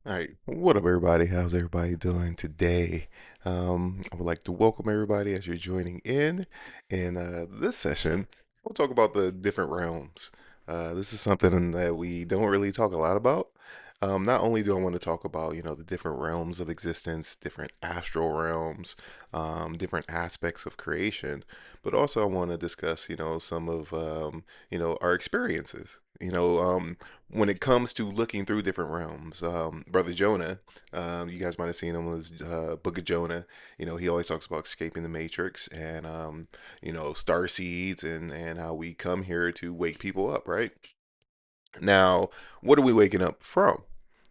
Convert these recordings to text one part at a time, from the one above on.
All right, what up, everybody? How's everybody doing today? I would like to welcome everybody as you're joining in. In this session, we'll talk about the different realms. This is something that we don't really talk a lot about. Not only do I want to talk about, the different realms of existence, different astral realms, different aspects of creation, but also I want to discuss, some of, our experiences. When it comes to looking through different realms, Brother Jonah, you guys might have seen him in his Book of Jonah. He always talks about escaping the matrix and star seeds and how we come here to wake people up, right? Now, what are we waking up from?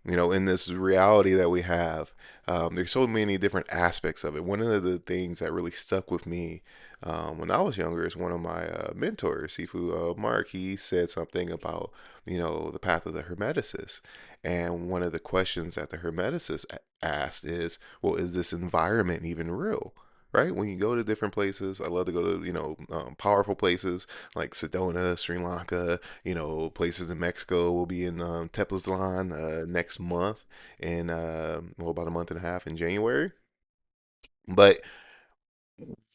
In this reality that we have, there's so many different aspects of it. One of the things that really stuck with me when I was younger is one of my mentors, Sifu Mark. He said something about, the path of the Hermeticist. And one of the questions that the Hermeticist asked is, well, is this environment even real? Right? When you go to different places, I love to go to, powerful places like Sedona, Sri Lanka, places in Mexico. Will be in Tepoztlan next month, in about a month and a half in January. But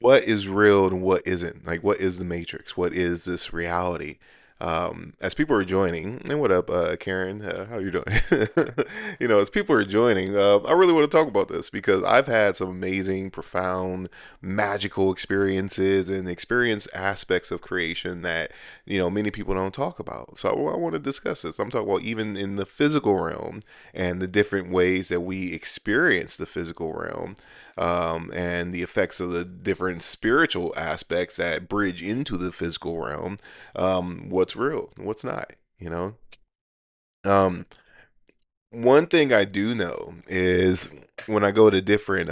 what is real and what isn't? Like, what is the Matrix? What is this reality? As people are joining, and what up, Karen? How are you doing? As people are joining, I really want to talk about this because I've had some amazing, profound, magical experiences and experience aspects of creation that many people don't talk about. So I want to discuss this. I'm talking about even in the physical realm and the different ways that we experience the physical realm, and the effects of the different spiritual aspects that bridge into the physical realm. What's real, what's not, you know? Um, One thing I do know is when I go to different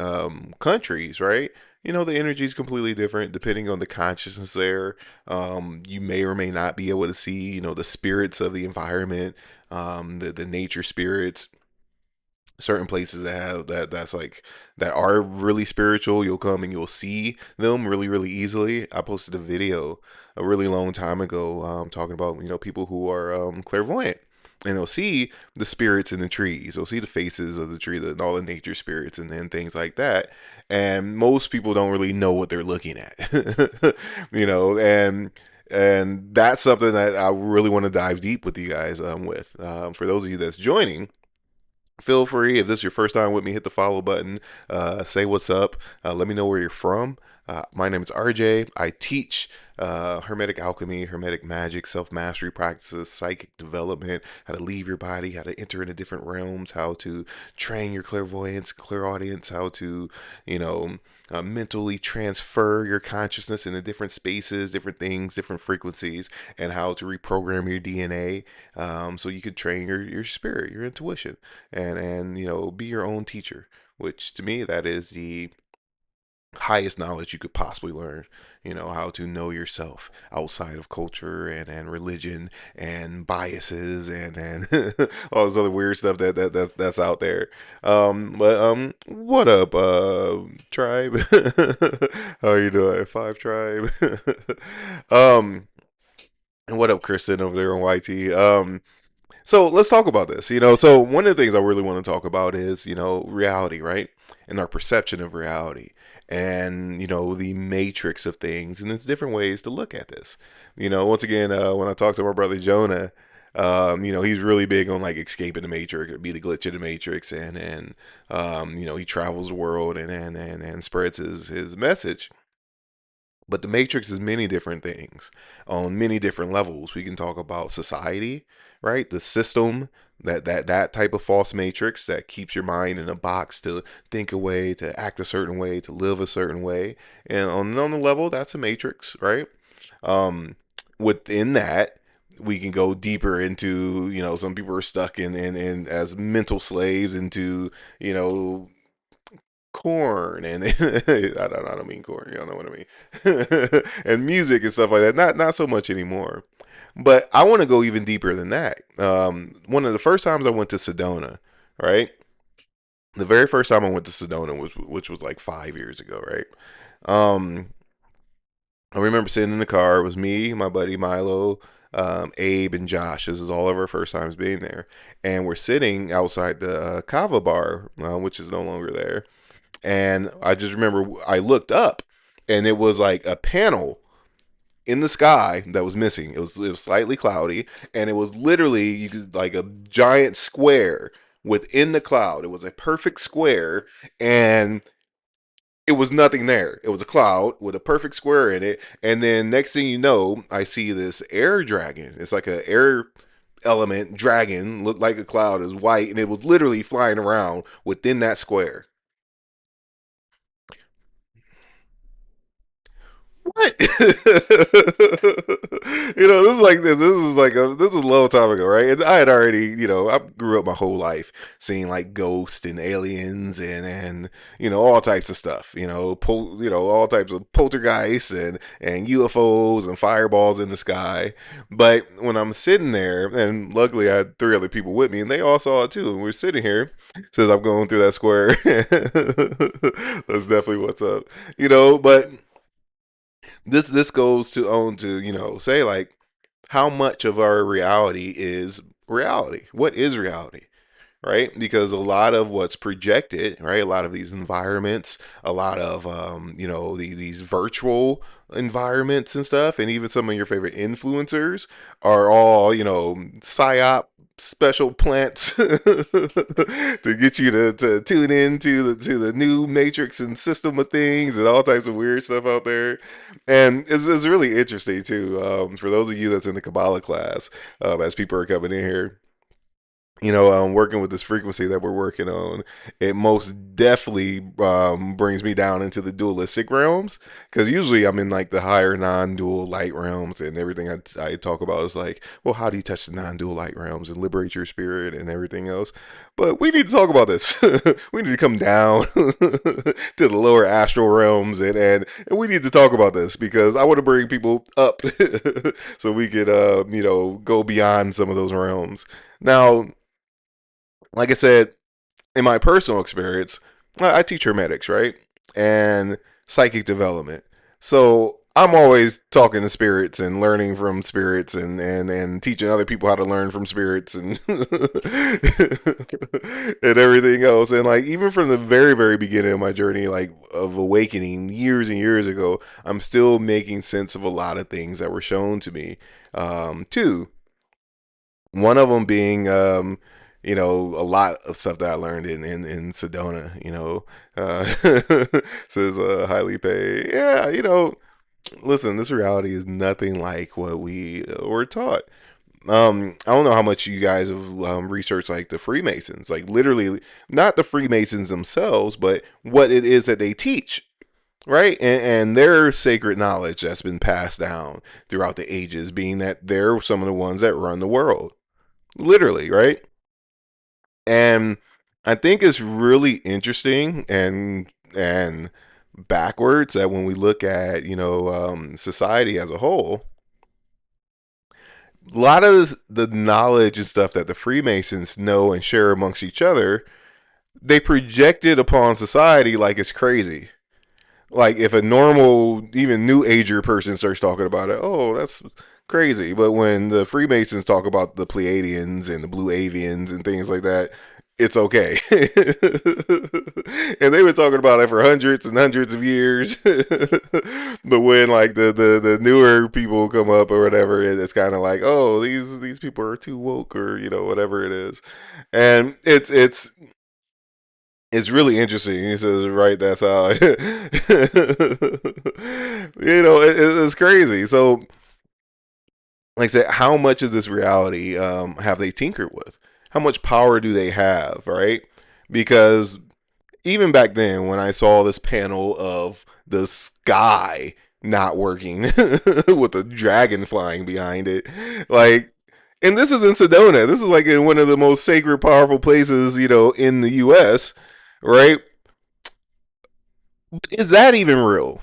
countries, right? The energy is completely different depending on the consciousness there. You may or may not be able to see, the spirits of the environment, the nature spirits. Certain places that have that's like that are really spiritual, you'll come and you'll see them really really easily. I posted a video a really long time ago, talking about people who are clairvoyant, and they'll see the spirits in the trees, they'll see the faces of the tree, all the nature spirits and things like that, and most people don't really know what they're looking at. And that's something that I really want to dive deep with you guys, with for those of you that's joining. Feel free, if this is your first time with me, hit the follow button. Say what's up. Let me know where you're from. My name is RJ. I teach hermetic alchemy, hermetic magic, self mastery practices, psychic development, how to leave your body, how to enter into different realms, how to train your clairvoyance, clairaudience, how to, you know, mentally transfer your consciousness into different spaces, different things, different frequencies, and how to reprogram your DNA, so you could train your spirit, your intuition, and be your own teacher, which to me that is the highest knowledge you could possibly learn. How to know yourself outside of culture and religion and biases and all this other weird stuff that's out there. But what up, tribe? How are you doing, Five Tribe? um and what up, Kristen, over there on YT? So let's talk about this. So one of the things I really want to talk about is, reality, right? And our perception of reality, and, the matrix of things. And there's different ways to look at this. Once again, when I talked to my brother Jonah, he's really big on like escaping the matrix, or be the glitch of the matrix. And he travels the world and spreads his message. But the matrix is many different things on many different levels. We can talk about society, right? The system, that type of false matrix that keeps your mind in a box to think a way, to act a certain way, to live a certain way. And on the level, that's a matrix, right? Um, Within that, we can go deeper into, some people are stuck in as mental slaves into, you know, corn and I don't mean corn, y'all know what I mean. And music and stuff like that. Not so much anymore. But I want to go even deeper than that. One of the first times I went to Sedona, right? The very first time I went to Sedona was, which was like 5 years ago, right? Um, I remember sitting in the car. It was me, my buddy Milo. Abe and Josh. This is all of our first times being there, and we're sitting outside the Kava bar, which is no longer there. And I just remember I looked up, and it was like a panel in the sky that was missing. It was slightly cloudy, and it was literally you could like a giant square within the cloud. It was a perfect square, and it was nothing there. It was a cloud with a perfect square in it, and then next thing you know, I see this air dragon. It's like an air element dragon, looked like a cloud, is white, and it was literally flying around within that square. What? This is a long time ago, right? And I had already, I grew up my whole life seeing like ghosts and aliens and all types of stuff. All types of poltergeists and UFOs and fireballs in the sky. But when I'm sitting there, and luckily I had three other people with me, and they all saw it too. And we're sitting here, says I'm going through that square. That's definitely what's up, but this goes to own to say like how much of our reality is reality. What is reality? Right, because a lot of what's projected, right, a lot of these environments, a lot of these virtual environments and stuff, and even some of your favorite influencers are all psyop special plants to get you to tune in to the new matrix and system of things and all types of weird stuff out there. And it's really interesting too, for those of you that's in the Kabbalah class, as people are coming in here, working with this frequency that we're working on, it most definitely brings me down into the dualistic realms, because usually I'm in like the higher non-dual light realms, and everything I talk about is like, well, how do you touch the non-dual light realms and liberate your spirit and everything else? But we need to talk about this. We need to come down to the lower astral realms, and we need to talk about this because I want to bring people up so we could go beyond some of those realms. Now, like I said, in my personal experience, I teach hermetics, right? And psychic development. So I'm always talking to spirits and learning from spirits and teaching other people how to learn from spirits and and everything else. And like even from the very, very beginning of my journey, like of awakening years and years ago, I'm still making sense of a lot of things that were shown to me. Too. One of them being, a lot of stuff that I learned in Sedona, says highly paid. Yeah, listen, this reality is nothing like what we were taught. I don't know how much you guys have researched like the Freemasons, like literally not the Freemasons themselves, but what it is that they teach, right? And their sacred knowledge that's been passed down throughout the ages, being that they're some of the ones that run the world, literally, right? And I think it's really interesting and backwards that when we look at society as a whole, a lot of the knowledge and stuff that the Freemasons know and share amongst each other, they project it upon society like it's crazy. Like if a normal, even new ager person starts talking about it, oh, that's crazy. But when the Freemasons talk about the Pleiadians and the Blue Avians and things like that, it's okay. And they've been talking about it for hundreds and hundreds of years. But when like the newer people come up or whatever, it's kind of like, oh, these people are too woke or whatever it is. And it's really interesting. He says, right, that's how, it's crazy. So, like I said, how much of this reality have they tinkered with? How much power do they have, right? Because even back then, when I saw this panel of the sky not working with a dragon flying behind it, like, and this is in Sedona. This is like in one of the most sacred, powerful places, in the U.S., right? Is that even real?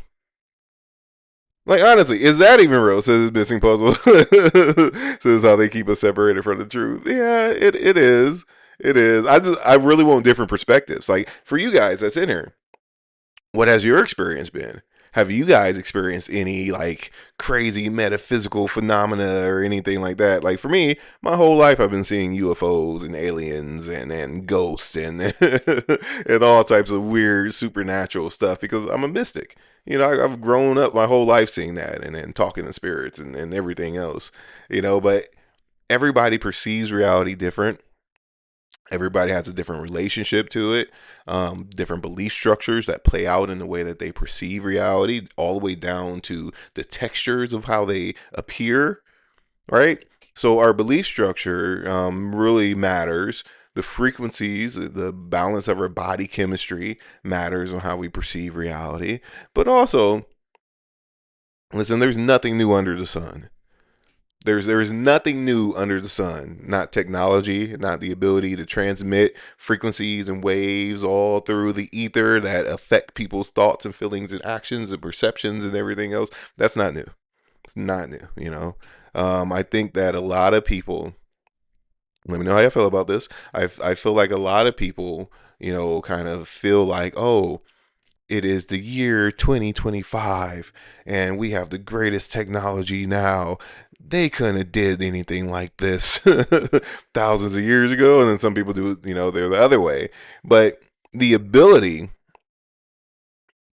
Like honestly, is that even real? Says missing puzzle. Says how they keep us separated from the truth. Yeah, it is. It is. I really want different perspectives. Like for you guys that's in here, what has your experience been? have you guys experienced any like crazy metaphysical phenomena or anything like that? Like for me, my whole life I've been seeing UFOs and aliens and ghosts and and all types of weird supernatural stuff because I'm a mystic. I've grown up my whole life seeing that and talking to spirits and everything else. But everybody perceives reality different. Everybody has a different relationship to it, different belief structures that play out in the way that they perceive reality, all the way down to the textures of how they appear, right? So our belief structure really matters. The frequencies, the balance of our body chemistry matters on how we perceive reality. But also, listen, there's nothing new under the sun. There is nothing new under the sun. Not technology, not the ability to transmit frequencies and waves all through the ether that affect people's thoughts and feelings and actions and perceptions and everything else. That's not new. It's not new. I think that a lot of people. Let me know how you feel about this. I feel like a lot of people, kind of feel like, oh, it is the year 2025 and we have the greatest technology now. They couldn't have did anything like this thousands of years ago. And then some people do, they're the other way. But the ability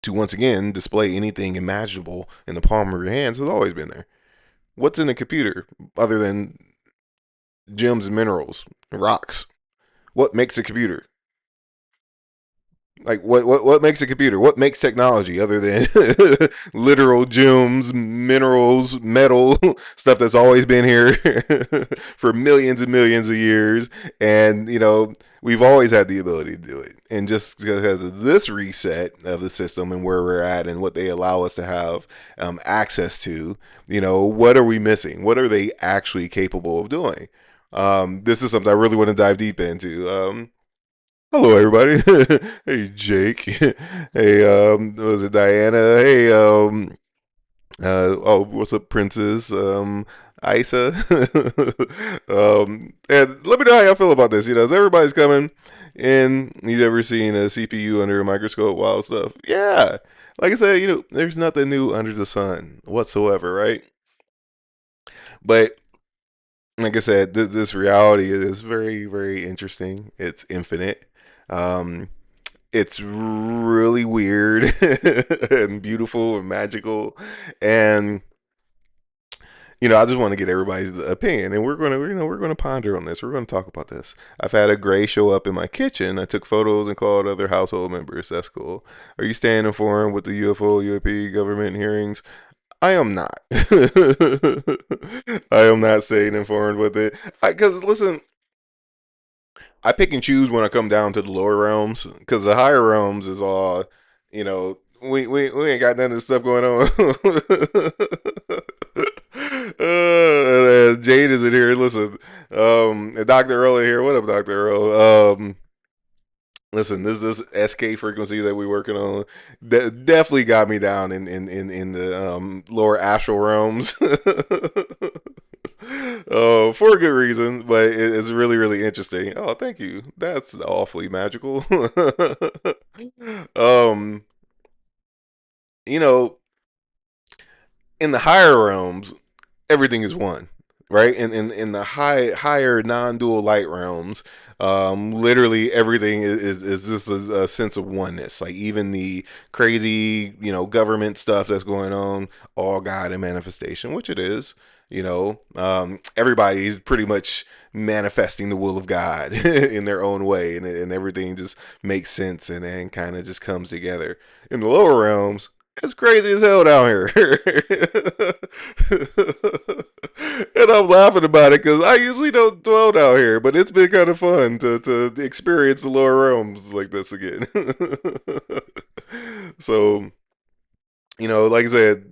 to once again display anything imaginable in the palm of your hands has always been there. What's in a computer other than gems and minerals, rocks? What makes a computer? Like what makes a computer? What makes technology other than literal gems, minerals, metal, stuff that's always been here for millions and millions of years, and we've always had the ability to do it. And just because of this reset of the system and where we're at and what they allow us to have access to, what are we missing? What are they actually capable of doing? This is something I really want to dive deep into. Hello, everybody. Hey, Jake. Hey, was it Diana? Hey, oh, what's up, Princess? Isa. And let me know how y'all feel about this. As everybody's coming in, you ever seen a CPU under a microscope? Wild stuff. Yeah. Like I said, there's nothing new under the sun whatsoever, right? But like I said, this reality is very, very interesting. It's infinite. Um, it's really weird and beautiful and magical, and I just want to get everybody's opinion, and we're gonna ponder on this. We're gonna talk about this. I've had a gray show up in my kitchen. I took photos and called other household members. That's cool. Are you staying informed with the UFO UAP government hearings? I am not. I am not staying informed with it. Because listen, I pick and choose when I come down to the lower realms because the higher realms is all, we ain't got none of this stuff going on. Jade is in here. Listen, Dr. Earl here. What up, Dr. Earl? Listen, this SK frequency that we're working on definitely got me down in the lower astral realms. For a good reason, but it's really, really interesting. Oh, thank you. That's awfully magical. um, you know, in the higher realms, everything is one, right? In the higher non-dual light realms, literally everything is just a sense of oneness. Like even the crazy, government stuff that's going on, all God and manifestation, which it is. Everybody's pretty much manifesting the will of God in their own way, and everything just makes sense and kind of just comes together. In the lower realms, it's crazy as hell down here. And I'm laughing about it because I usually don't dwell down here, but it's been kind of fun to experience the lower realms like this again. So, like I said,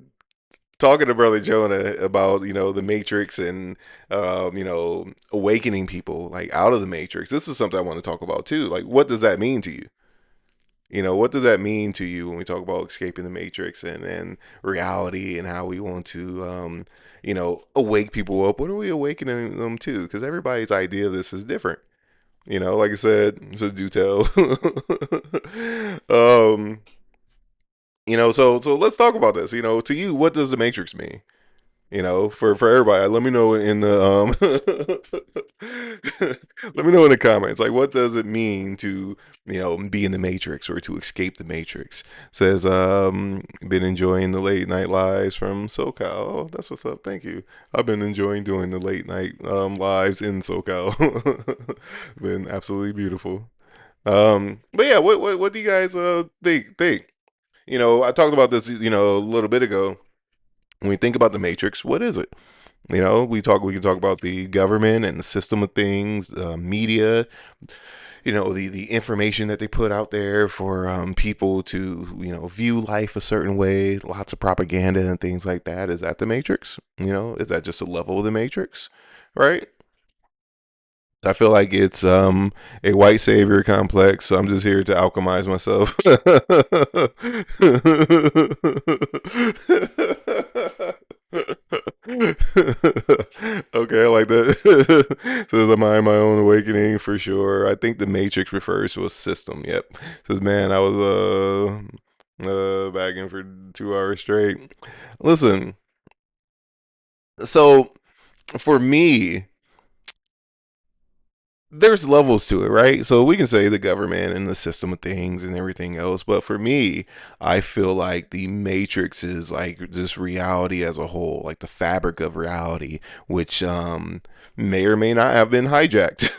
talking to Brother Jonah about, the Matrix and, awakening people like out of the Matrix, this is something I want to talk about too. Like, what does that mean to you? What does that mean to you when we talk about escaping the matrix and reality and how we want to, awake people up? What are we awakening them to? Because everybody's idea of this is different. Like I said, so do tell. um, So let's talk about this. To you, what does the Matrix mean? For everybody, let me know in the let me know in the comments. Like, what does it mean to be in the Matrix or to escape the Matrix? Says been enjoying the late night lives from SoCal. Oh, that's what's up. Thank you. I've been enjoying doing the late night lives in SoCal. Been absolutely beautiful. But yeah, what do you guys think? I talked about this a little bit ago. When we think about the Matrix, what is it? We can talk about the government and the system of things, media, the information that they put out there for people to view life a certain way, lots of propaganda and things like that. Is that the Matrix? Is that just a level of the Matrix? Right? I feel like it's a white savior complex. So I'm just here to alchemize myself. Okay, I like that. Says I'm my own awakening for sure. I think the Matrix refers to a system. Yep. Says man, I was back in for 2 hours straight. Listen, so for me, there's levels to it, right? So we can say the government and the system of things and everything else, but for me, I feel like the matrix is like this reality as a whole, like the fabric of reality, which may or may not have been hijacked.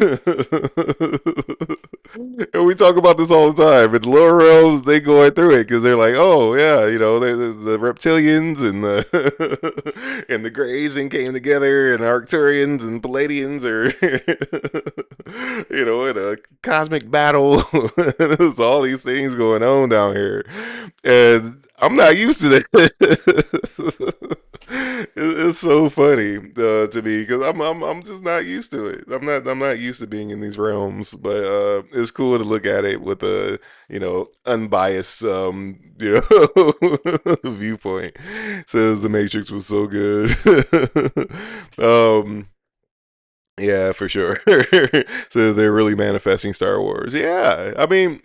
And we talk about this all the time. And the lower realms, they going through it because they're like, oh yeah, the reptilians and the and the Greys came together, and Arcturians and Palladians are in a cosmic battle. There's all these things going on down here, and I'm not used to that. It's so funny to me because I'm just not used to it. I'm not used to being in these realms, but it's cool to look at it with a unbiased viewpoint. Says the Matrix was so good. um, yeah, for sure. So they're really manifesting Star Wars. Yeah, I mean,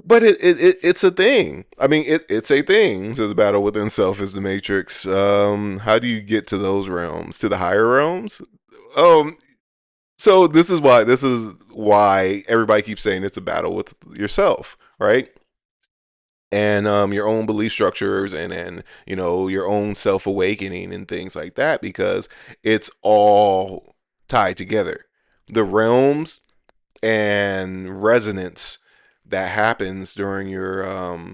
but it's a thing. I mean, it's a thing. So the battle within self is the Matrix. How do you get to those realms? To the higher realms? Um, so this is why everybody keeps saying it's a battle with yourself, right? And your own belief structures and your own self awakening and things like that because it's all tied together. The realms and resonance that happens during your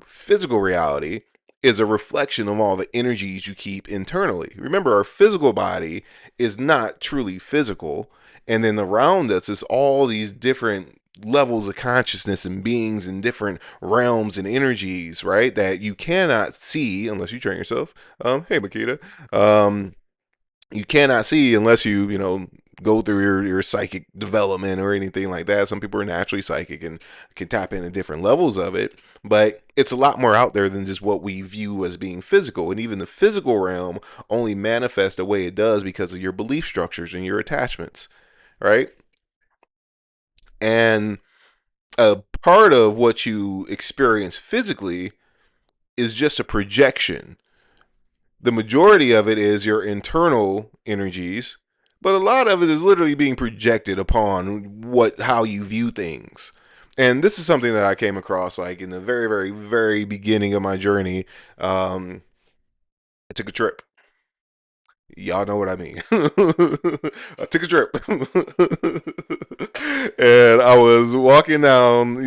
physical reality is a reflection of all the energies you keep internally. Remember, our physical body is not truly physical, and then around us is all these different levels of consciousness and beings in different realms and energies, right? That you cannot see unless you train yourself. Hey, Makita. Um, you cannot see unless you go through your psychic development or anything like that. Some people are naturally psychic and can tap into different levels of it, but it's a lot more out there than just what we view as being physical. And even the physical realm only manifests the way it does because of your belief structures and your attachments, right? And a part of what you experience physically is just a projection. The majority of it is your internal energies, but a lot of it is literally being projected upon how you view things. And this is something that I came across like in the very, very, very beginning of my journey. I took a trip. Y'all know what I mean. I took a trip. And I was walking down,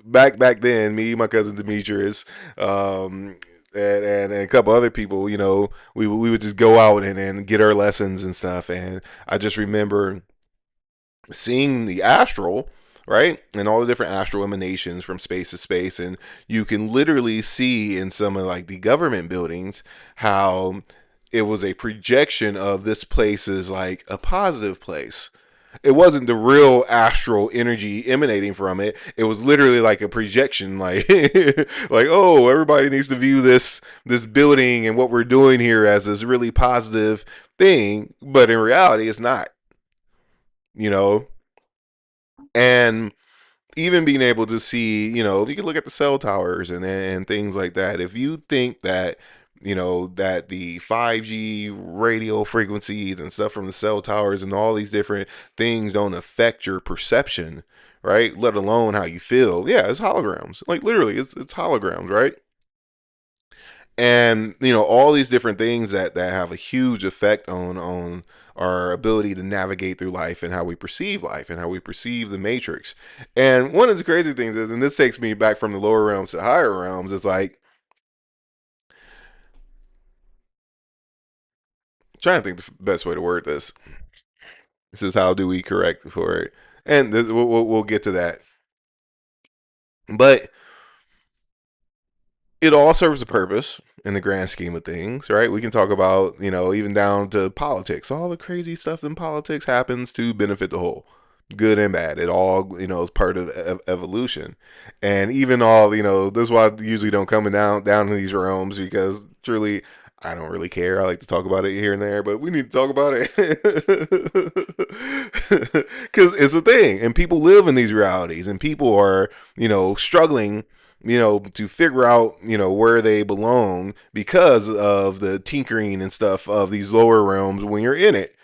back then, me, my cousin Demetrius, and a couple other people, we would just go out and get our lessons and stuff. And I just remember seeing the astral, right? And all the different astral emanations from space to space. And you can literally see in some of like the government buildings how it was a projection of this place is like a positive place. It wasn't the real astral energy emanating from it. It was literally like a projection, like like, oh, everybody needs to view this building and what we're doing here as this really positive thing, but in reality it's not, you know. And even being able to see, you can look at the cell towers and things like that. If you think that, that the 5G radio frequencies and stuff from the cell towers and all these different things don't affect your perception, right? Let alone how you feel. Yeah, it's holograms. Like literally, it's holograms, right? And all these different things that have a huge effect on our ability to navigate through life and how we perceive life and how we perceive the matrix. And one of the crazy things is, and this takes me back from the lower realms to the higher realms, is like trying to think the best way to word this. This is how do we correct for it, and we'll get to that. But it all serves a purpose in the grand scheme of things, right? We can talk about, even down to politics. All the crazy stuff in politics happens to benefit the whole, good and bad. It all, is part of evolution. And even all, this is why I usually don't come down to these realms, because truly I don't really care. I like to talk about it here and there, but we need to talk about it because it's a thing, and people live in these realities, and people are, struggling, to figure out, where they belong because of the tinkering and stuff of these lower realms when you're in it.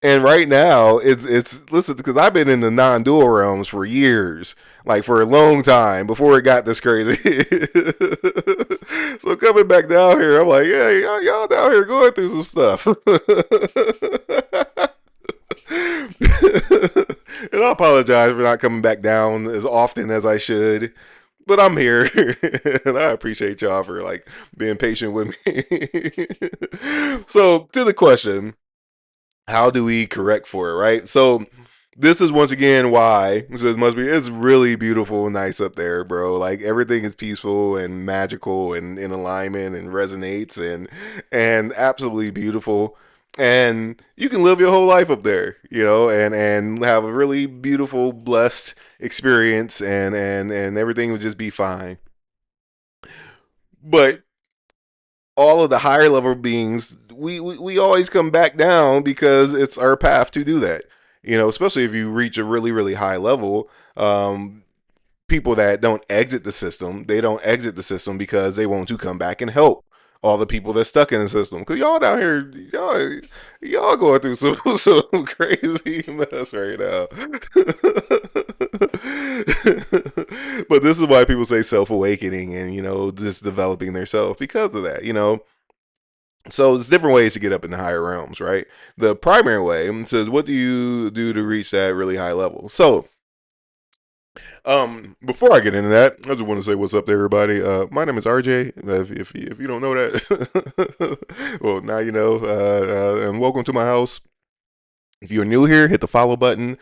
And right now, it's listen, because I've been in the non-dual realms for years, like for a long time before it got this crazy. So coming back down here, I'm like, yeah, y'all down here going through some stuff. And I apologize for not coming back down as often as I should, but I'm here, and I appreciate y'all for like being patient with me. So to the question, how do we correct for it, right? So this is once again why, so it must be, it's really beautiful and nice up there, bro. Like everything is peaceful and magical and in alignment and resonates and absolutely beautiful. And you can live your whole life up there, and have a really beautiful, blessed experience, and everything would just be fine. But all of the higher level beings, we always come back down because it's our path to do that. Especially if you reach a really, really high level. People that don't exit the system, they don't exit the system because they want to come back and help all the people that's stuck in the system. Because y'all down here, y'all going through some crazy mess right now. But this is why people say self awakening and just developing their self because of that. So there's different ways to get up in the higher realms, right? The primary way says, what do you do to reach that really high level? So, before I get into that, I just want to say what's up to everybody. My name is RJ. If you don't know that, well, now you know. And welcome to my house. If you're new here, hit the follow button.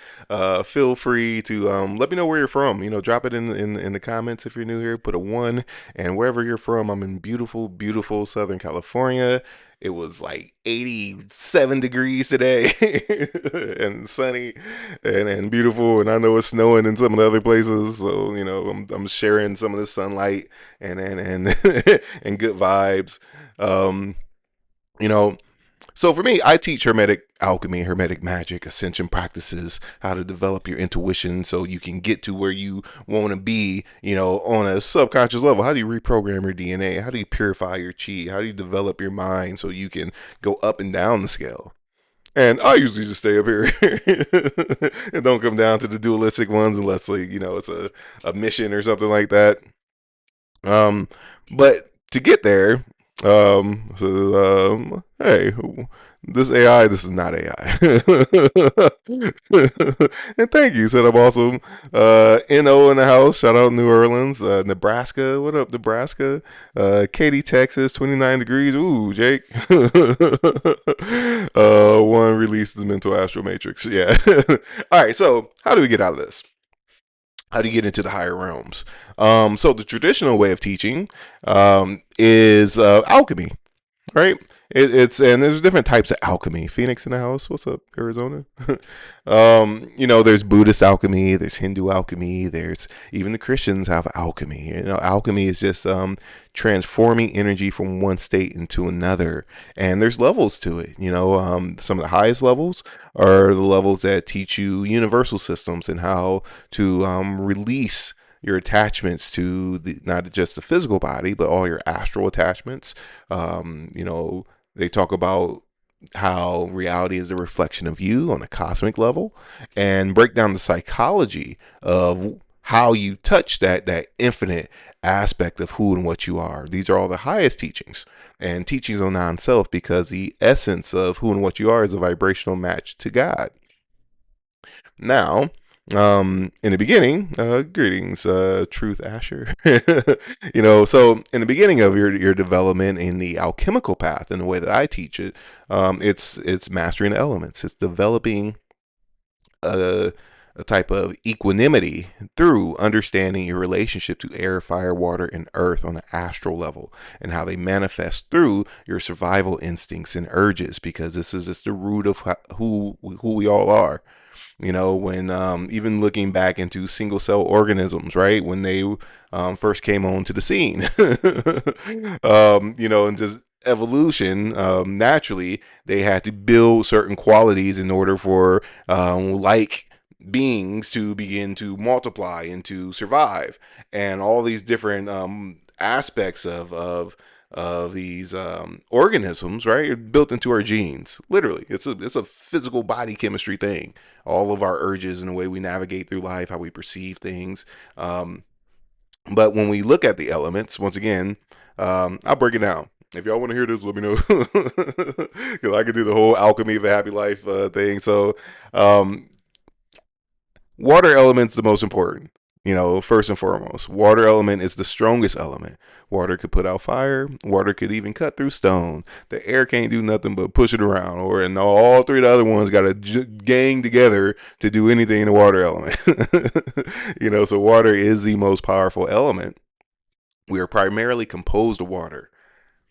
Feel free to let me know where you're from. Drop it in the comments if you're new here. Put a 1, and wherever you're from, I'm in beautiful, beautiful Southern California. It was like 87 degrees today and sunny and beautiful. And I know it's snowing in some of the other places. So, I'm sharing some of the sunlight and and good vibes. Um, you know, so for me, I teach hermetic alchemy, hermetic magic, ascension practices, how to develop your intuition so you can get to where you want to be, on a subconscious level. How do you reprogram your DNA? How do you purify your chi? How do you develop your mind so you can go up and down the scale? And I usually just stay up here and don't come down to the dualistic ones unless, like, it's a mission or something like that. Um, but to get there, hey, this AI, this is not AI. And thank you, said I'm awesome. NO in the house, shout out New Orleans, Nebraska. What up, Nebraska? Katy, Texas, 29 degrees. Ooh, Jake. One released the mental astral matrix. Yeah. All right, so how do we get out of this? How do you get into the higher realms? So the traditional way of teaching is alchemy, right? And there's different types of alchemy. Phoenix in the house. What's up, Arizona? There's Buddhist alchemy, there's Hindu alchemy, there's even the Christians have alchemy. Alchemy is just transforming energy from one state into another, and there's levels to it. Some of the highest levels are the levels that teach you universal systems and how to release your attachments to not just the physical body, but all your astral attachments. They talk about how reality is a reflection of you on a cosmic level, and break down the psychology of how you touch that infinite aspect of who and what you are. These are all the highest teachings and teachings on non-self, because the essence of who and what you are is a vibrational match to God. Now, in the beginning, greetings, Truth Asher. So in the beginning of your development in the alchemical path, in the way that I teach it, it's mastering the elements. It's developing a, a type of equanimity through understanding your relationship to air, fire, water, and earth on the astral level, and how they manifest through your survival instincts and urges, because this is just the root of who we all are. When even looking back into single cell organisms, right, when they first came onto the scene, and just evolution, naturally they had to build certain qualities in order for like beings to begin to multiply and to survive, and all these different aspects of these organisms, right, are built into our genes. Literally, it's a physical body chemistry thing. All of our urges and the way we navigate through life, how we perceive things. But when we look at the elements, once again, I'll break it down. If y'all want to hear this, let me know, because I could do the whole alchemy of a happy life thing. So, um, water element's the most important. First and foremost, water element is the strongest element. Water could put out fire. Water could even cut through stone. The air can't do nothing but push it around. And all three of the other ones got to gang together to do anything in the water element. So water is the most powerful element. We are primarily composed of water.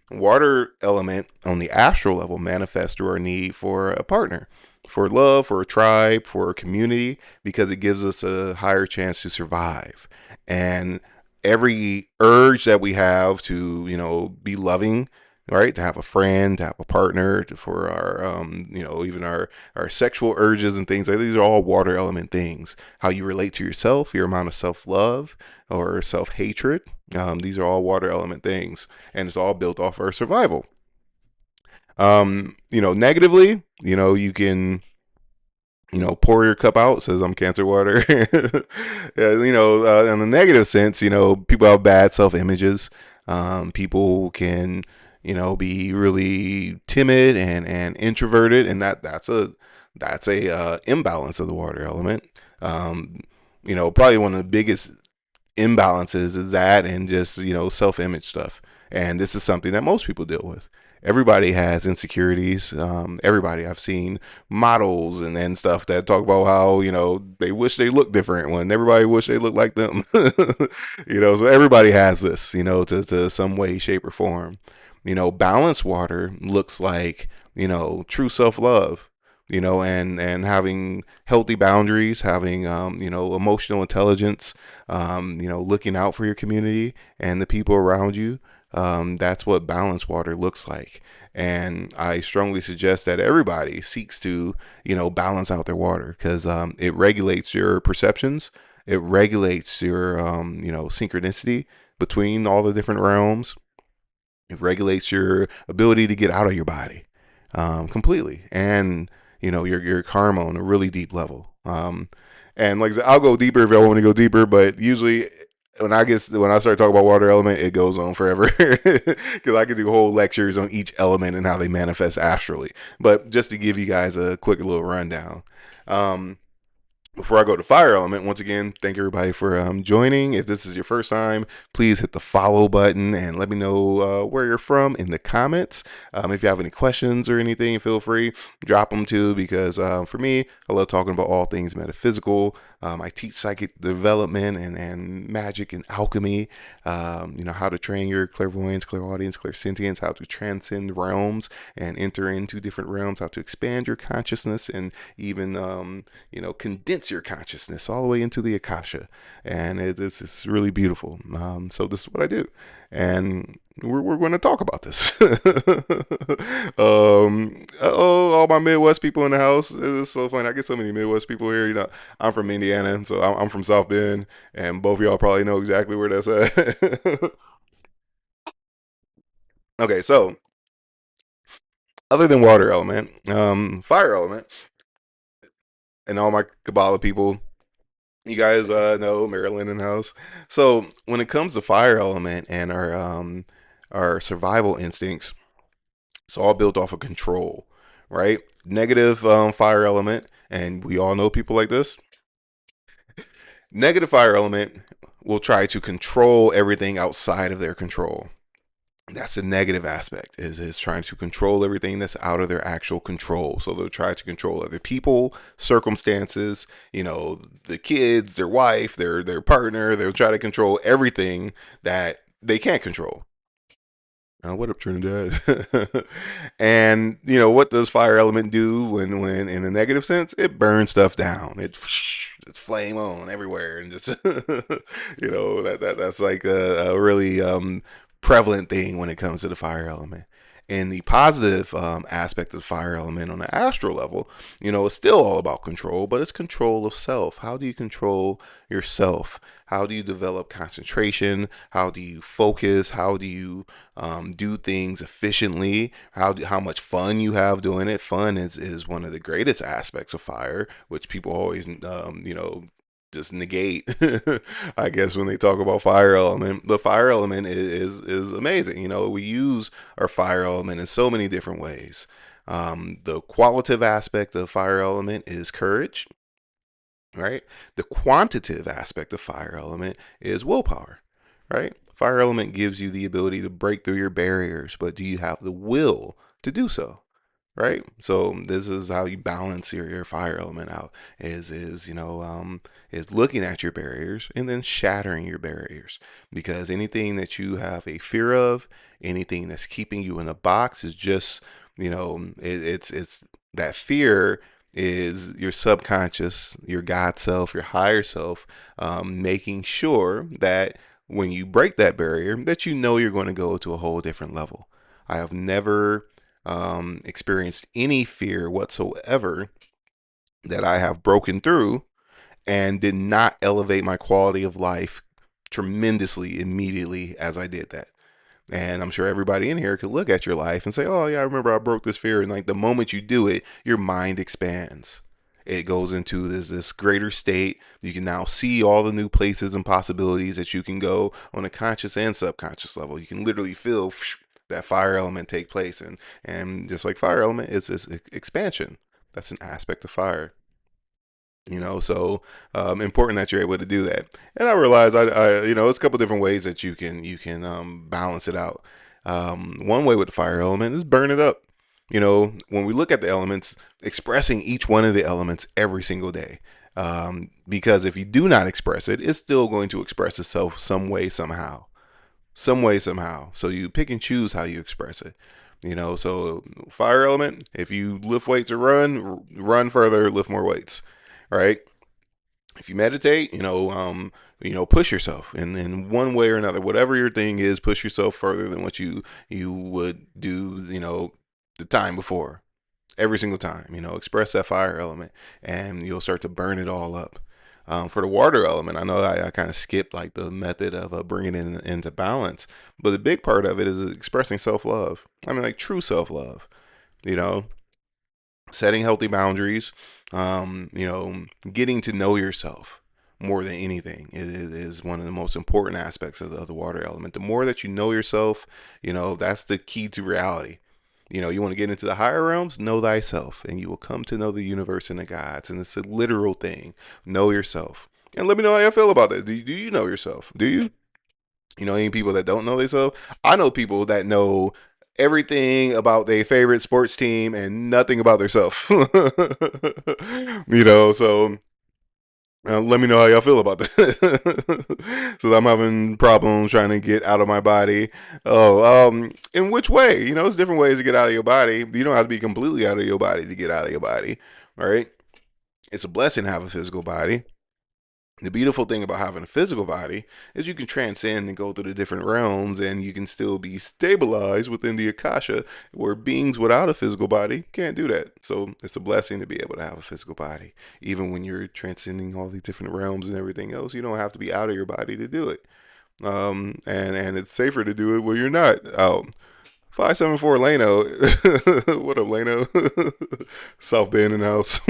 Water element on the astral level manifests through our need for a partner, for love, for a tribe, for a community, because it gives us a higher chance to survive. And every urge that we have to, be loving, right, to have a friend, to have a partner, for our, even our sexual urges and things like these are all water element things. How you relate to yourself, your amount of self love or self hatred. These are all water element things, and it's all built off our survival. Negatively, you can, pour your cup out. Says I'm cancer water. Yeah, in the negative sense, people have bad self images. People can, be really timid and introverted, and that's a imbalance of the water element. Probably one of the biggest imbalances is that, and just self-image stuff, and this is something that most people deal with. Everybody has insecurities. Everybody, I've seen models and stuff that talk about how they wish they looked different when everybody wish they looked like them. So everybody has this, to some way, shape, or form. Balanced water looks like true self-love, and having healthy boundaries, having emotional intelligence, looking out for your community and the people around you. That's what balanced water looks like. And I strongly suggest that everybody seeks to, balance out their water, because it regulates your perceptions. It regulates your, synchronicity between all the different realms. It regulates your ability to get out of your body completely, and your karma on a really deep level. And like I said, I'll go deeper if y'all want to go deeper, but usually when I start talking about water element, it goes on forever, because I could do whole lectures on each element and how they manifest astrally. But just to give you guys a quick little rundown. Um, Before I go to fire element, once again, thank everybody for joining. If this is your first time, please hit the follow button and let me know where you're from in the comments. If you have any questions or anything, feel free, drop them too, because for me, I love talking about all things metaphysical. I teach psychic development and magic and alchemy, how to train your clairvoyance, clairaudience, clairsentience, how to transcend realms and enter into different realms, how to expand your consciousness, and even condense your consciousness all the way into the akasha, and it's really beautiful. So this is what I do, and we're going to talk about this. Oh, all my Midwest people in the house. It's so funny. I get so many Midwest people here. I'm from Indiana, so I'm from South Bend, and both of y'all probably know exactly where that's at. Okay, so other than water element, fire element, and all my Kabbalah people, you guys know Maryland in the house. So when it comes to fire element and our survival instincts, it's all built off of control, right? Negative fire element, and we all know people like this. Negative fire element will try to control everything outside of their control. That's the negative aspect, is trying to control everything that's out of their actual control. So they'll try to control other people, circumstances, the kids, their wife, their partner. They'll try to control everything that they can't control. What up, Trinidad? And what does fire element do when in a negative sense? It burns stuff down. It's flame on everywhere, and just that's like a really prevalent thing when it comes to the fire element. And the positive aspect of the fire element on the astral level, it's still all about control, but it's control of self. How do you control yourself? How do you develop concentration? How do you focus? How do you do things efficiently? How much fun you have doing it? Fun is one of the greatest aspects of fire, which people always just negate. I guess when they talk about fire element, the fire element is amazing. We use our fire element in so many different ways. The qualitative aspect of fire element is courage, right? The quantitative aspect of fire element is willpower, right? Fire element gives you the ability to break through your barriers, but do you have the will to do so? Right. So this is how you balance your fire element out, is looking at your barriers and then shattering your barriers, because anything that you have a fear of, anything that's keeping you in a box is just, it's that fear is your subconscious, your God self, your higher self, making sure that when you break that barrier, that you're going to go to a whole different level. I have never experienced any fear whatsoever that I have broken through and did not elevate my quality of life tremendously immediately as I did that. And I'm sure everybody in here could look at your life and say, "Oh yeah, I remember I broke this fear." And like the moment you do it, your mind expands. It goes into this greater state. You can now see all the new places and possibilities that you can go on a conscious and subconscious level. You can literally feel that fire element take place, and just like fire element, it's expansion. That's an aspect of fire. So important that you're able to do that. And I realize it's a couple different ways that you can balance it out. One way with the fire element is burn it up. When we look at the elements, expressing each one of the elements every single day, because if you do not express it, it's still going to express itself some way somehow. So you pick and choose how you express it. So fire element, if you lift weights or run further, lift more weights, right? If you meditate, push yourself in one way or another. Whatever your thing is, push yourself further than what you would do, the time before. Every single time, express that fire element, and you'll start to burn it all up. For the water element, I know I kind of skipped like the method of bringing it into balance, but the big part of it is expressing self love. I mean, like true self love. You know, setting healthy boundaries, getting to know yourself more than anything is one of the most important aspects of the water element. The more that you know yourself, that's the key to reality. You want to get into the higher realms, know thyself, and you will come to know the universe and the gods. And it's a literal thing. Know yourself. And let me know how you feel about that. Do you know yourself? Do you? You know any people that don't know themselves? I know people that know everything about their favorite sports team and nothing about themselves. So let me know how y'all feel about that. So I'm having problems trying to get out of my body. In which way? It's different ways to get out of your body. You don't have to be completely out of your body to get out of your body, right? It's a blessing to have a physical body. The beautiful thing about having a physical body is you can transcend and go through the different realms, and you can still be stabilized within the Akasha, where beings without a physical body can't do that. So it's a blessing to be able to have a physical body. Even when you're transcending all these different realms and everything else, you don't have to be out of your body to do it. And it's safer to do it when you're not out. 574 Lano. What up, Lano? South Bend in the house.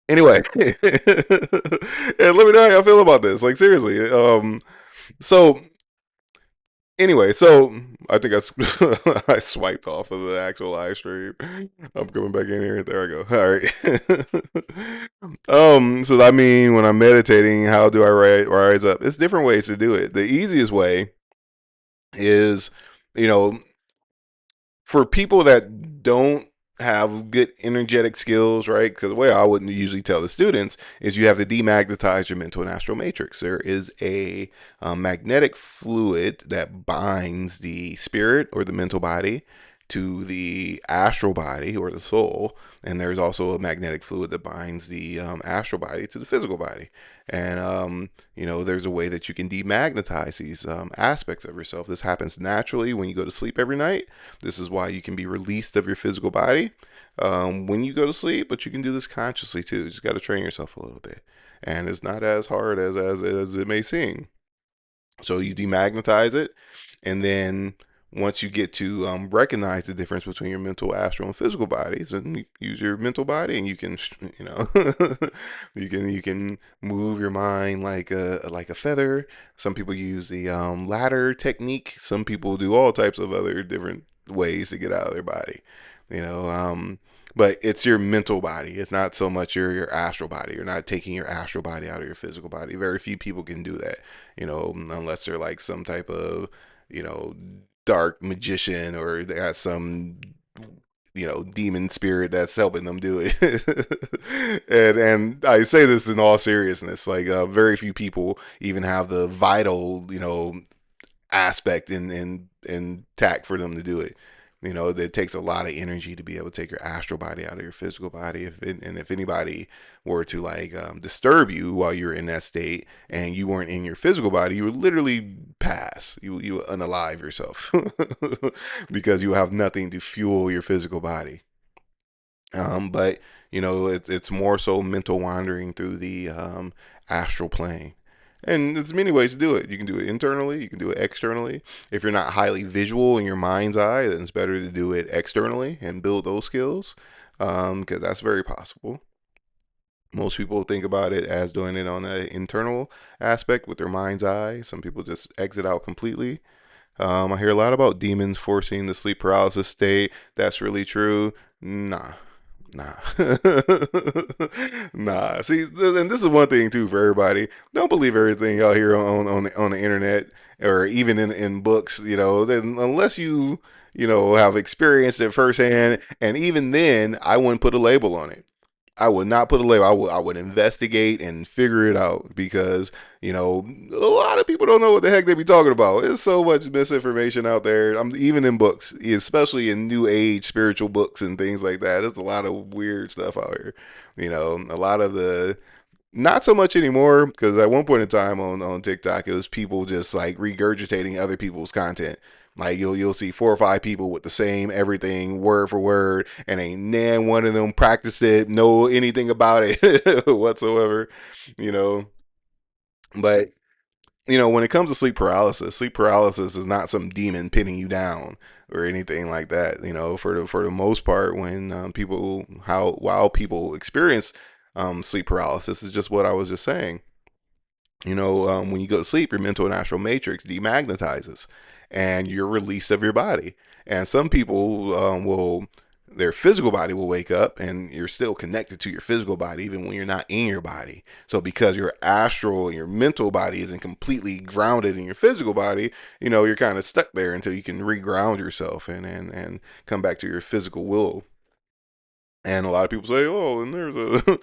Anyway, and let me know how y'all feel about this. Like seriously. So so I think I swiped off of the actual live stream. I'm coming back in here. There I go. All right. So I mean, when I'm meditating, how do I rise up? It's different ways to do it. The easiest way is, you know, for people that don't have good energetic skills, right? Because the way I would usually tell the students is you have to demagnetize your mental and astral matrix. There is a magnetic fluid that binds the spirit or the mental body to the astral body or the soul, and there's also a magnetic fluid that binds the astral body to the physical body. And there's a way that you can demagnetize these aspects of yourself. This happens naturally when you go to sleep every night. This is why you can be released of your physical body when you go to sleep, but you can do this consciously too. You just got to train yourself a little bit, and it's not as hard as it may seem. So you demagnetize it, and then once you get to recognize the difference between your mental, astral, and physical bodies, then you use your mental body, and you can, you can move your mind like a feather. Some people use the ladder technique. Some people do all types of other different ways to get out of their body. You know, but it's your mental body. It's not so much your astral body. You're not taking your astral body out of your physical body. Very few people can do that, unless they're like some type of, you know, dark magician, or they got some, demon spirit that's helping them do it. and I say this in all seriousness, like very few people even have the vital, aspect and tact for them to do it. It takes a lot of energy to be able to take your astral body out of your physical body. If anybody were to like disturb you while you're in that state and you weren't in your physical body, you would literally pass. You would unalive yourself because you have nothing to fuel your physical body. But it's more so mental wandering through the astral plane. And there's many ways to do it. You can do it internally, you can do it externally. If you're not highly visual in your mind's eye, then it's better to do it externally and build those skills, because that's very possible. Most people think about it as doing it on an internal aspect with their mind's eye. Some people just exit out completely. I hear a lot about demons forcing the sleep paralysis state. That's really true. Nah. Nah. Nah. See, and this is one thing too for everybody. Don't believe everything y'all hear on the internet or even in books, then unless you have experienced it firsthand, and even then I wouldn't put a label on it. I would not put a label. I would investigate and figure it out, because a lot of people don't know what the heck they be talking about. There's so much misinformation out there. I'm even in books, especially in new age spiritual books and things like that. There's a lot of weird stuff out here. A lot of the, not so much anymore, because at one point in time on TikTok, it was people just like regurgitating other people's content. Like you'll see 4 or 5 people with the same everything word for word, and ain't nan one of them practiced it, know anything about it whatsoever, you know. But when it comes to sleep paralysis is not some demon pinning you down or anything like that. For the most part, when while people experience sleep paralysis, is just what I was just saying. When you go to sleep, your mental and astral matrix demagnetizes, and you're released of your body. And some people will, their physical body will wake up and you're still connected to your physical body even when you're not in your body. So because your astral and your mental body isn't completely grounded in your physical body, you're kind of stuck there until you can reground yourself and come back to your physical will. And a lot of people say, "Oh, and there's a."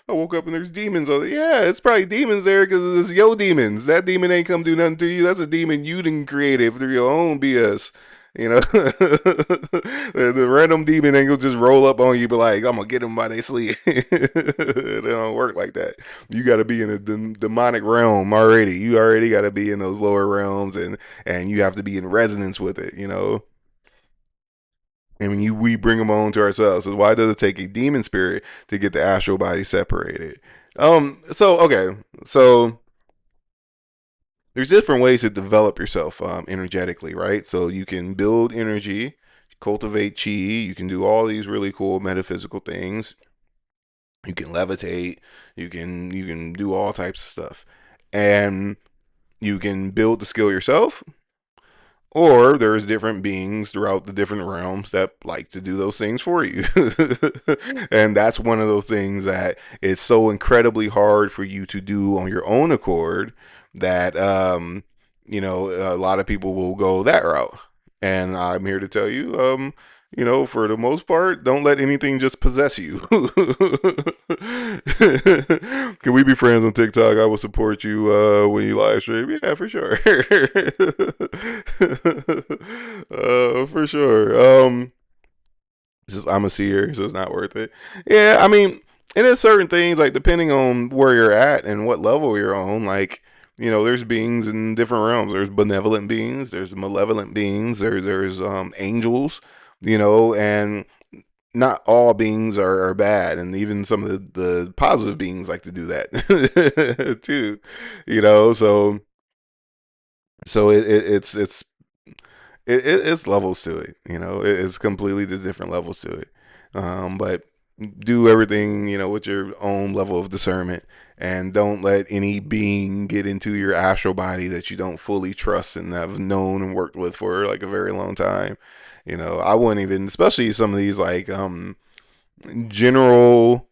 I woke up and there's demons. Yeah, it's probably demons there because it's yo demons. That demon ain't come do nothing to you. That's a demon you didn't create through your own BS. The random demon ain't gonna just roll up on you, but like I'm gonna get them while they sleep. It don't work like that. You got to be in a demonic realm already. You already got to be in those lower realms, and you have to be in resonance with it. And when we bring them on to ourselves. So why does it take a demon spirit to get the astral body separated? So okay, so there's different ways to develop yourself energetically, right? So you can build energy, cultivate chi. You can do all these really cool metaphysical things. You can levitate. You can do all types of stuff, and you can build the skill yourself, or there's different beings throughout the different realms that like to do those things for you. And that's one of those things that it's so incredibly hard for you to do on your own accord that a lot of people will go that route. And I'm here to tell you, for the most part, don't let anything just possess you. Can we be friends on TikTok? I will support you when you live stream. Yeah, for sure. For sure. I'm a seer, so it's not worth it. Yeah, I mean, and there's certain things like depending on where you're at and what level you're on, like there's beings in different realms. There's benevolent beings, there's malevolent beings, there's angels, and not all beings are bad, and even some of the positive beings like to do that too. So it's levels to it. It's completely the different levels to it. But do everything with your own level of discernment, and don't let any being get into your astral body that you don't fully trust and have known and worked with for like a very long time. I wouldn't even, especially some of these like general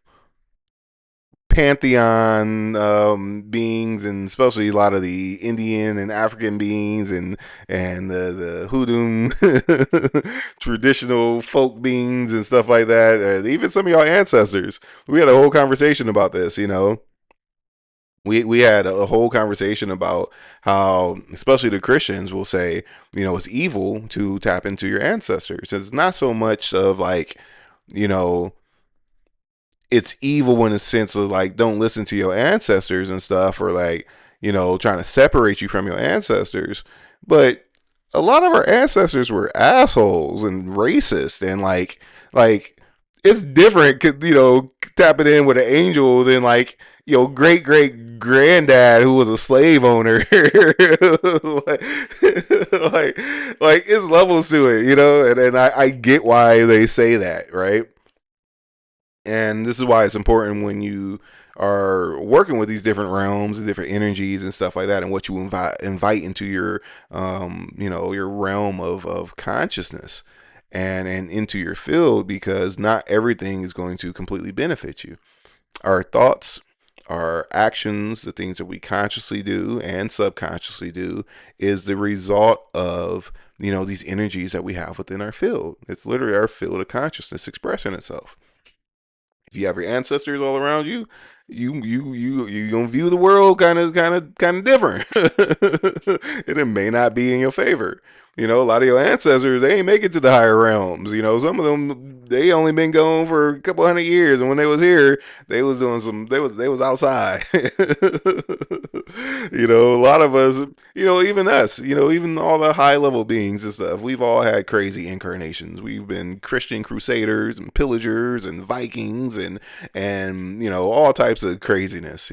pantheon beings, and especially a lot of the Indian and African beings, and the hoodoo traditional folk beings and stuff like that. Even some of y'all ancestors. We had a whole conversation about this. We had a whole conversation about how, especially the Christians will say, it's evil to tap into your ancestors. It's not so much of like, you know, it's evil in the sense of like don't listen to your ancestors and stuff, or like trying to separate you from your ancestors. But a lot of our ancestors were assholes and racist, and like it's different, tapping in with an angel than like great great granddad who was a slave owner. like, like it's levels to it, and I get why they say that, right? And this is why it's important when you are working with these different realms and different energies and stuff like that, and what you invite into your your realm of consciousness, and into your field, because not everything is going to completely benefit you. Our thoughts, our actions, the things that we consciously do and subconsciously do, is the result of these energies that we have within our field. It's literally our field of consciousness expressing itself. If you have your ancestors all around you, you gonna view the world kind of different. And it may not be in your favor. A lot of your ancestors, they ain't make it to the higher realms. Some of them, they only been gone for a couple hundred years, and when they was here, they was doing they was outside. A lot of us, even us, even all the high level beings and stuff, we've all had crazy incarnations. We've been Christian crusaders and pillagers and Vikings and all types of craziness.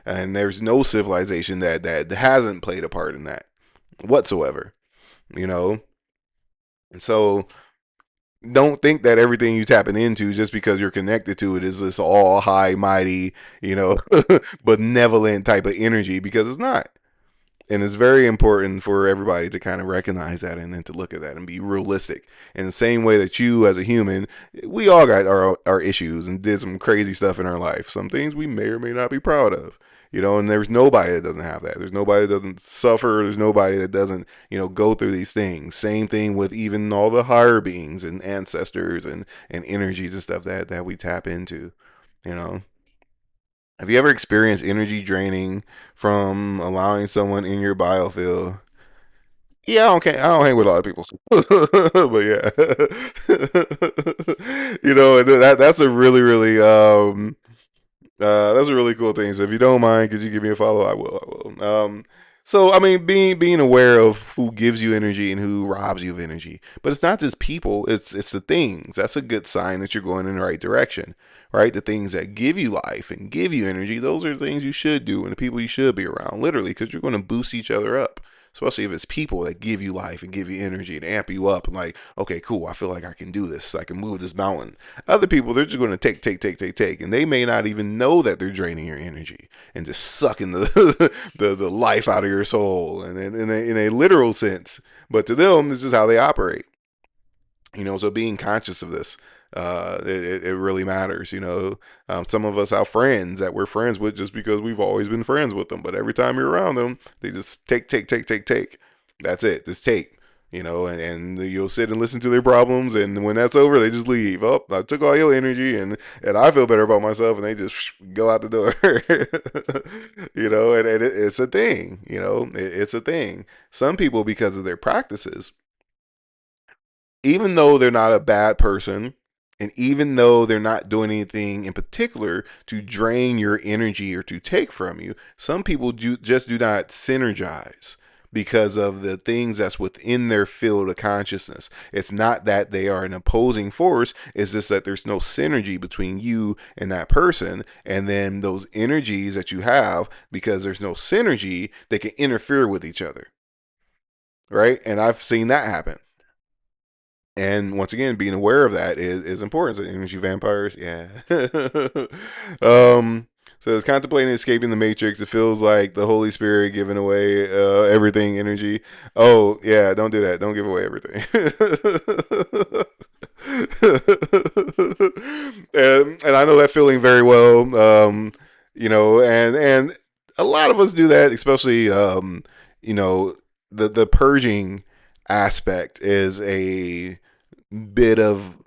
And there's no civilization that hasn't played a part in that whatsoever. you know and so don't think that everything you tapping into just because you're connected to it is this all high mighty, benevolent type of energy, because it's not. And it's very important for everybody to kind of recognize that and then to look at that and be realistic. In the same way that you, as a human, we all got our issues and did some crazy stuff in our life. Some things we may or may not be proud of. And there's nobody that doesn't have that. There's nobody that doesn't suffer. There's nobody that doesn't, go through these things. Same thing with even all the higher beings and ancestors and energies and stuff that we tap into. You know, have you ever experienced energy draining from allowing someone in your biofield? Yeah, I don't hang with a lot of people, but yeah, that's a really, really that's a really cool thing. So if you don't mind, could you give me a follow? I will. I will. So I mean, being aware of who gives you energy and who robs you of energy, but it's not just people. It's the things. That's a good sign that you're going in the right direction, right? The things that give you life and give you energy, those are the things you should do and the people you should be around, literally, because you're going to boost each other up. Especially if it's people that give you life and give you energy and amp you up and like, okay, cool, I feel like I can do this. I can move this mountain. Other people, they're just going to take, and they may not even know that they're draining your energy and just sucking the life out of your soul, and in a literal sense. But to them, this is how they operate. So being conscious of this, it really matters. Some of us have friends that we're friends with just because we've always been friends with them, but every time you're around them, they just take. That's it. Just take. And you'll sit and listen to their problems, and when that's over, they just leave. Oh, I took all your energy, and I feel better about myself, and they just go out the door. It's a thing. It's a thing. Some people, because of their practices, even though they're not a bad person, and even though they're not doing anything in particular to drain your energy or to take from you, some people just do not synergize because of the things that's within their field of consciousness. It's not that they are an opposing force, it's just that there's no synergy between you and that person. And then those energies that you have, because there's no synergy, they can interfere with each other. Right? And I've seen that happen. And once again, being aware of that is important. So energy vampires, yeah. So it's contemplating escaping the matrix. It feels like the Holy Spirit giving away everything energy. Oh yeah, don't do that. Don't give away everything. And I know that feeling very well. And a lot of us do that, especially you know, the purging aspect is a bit of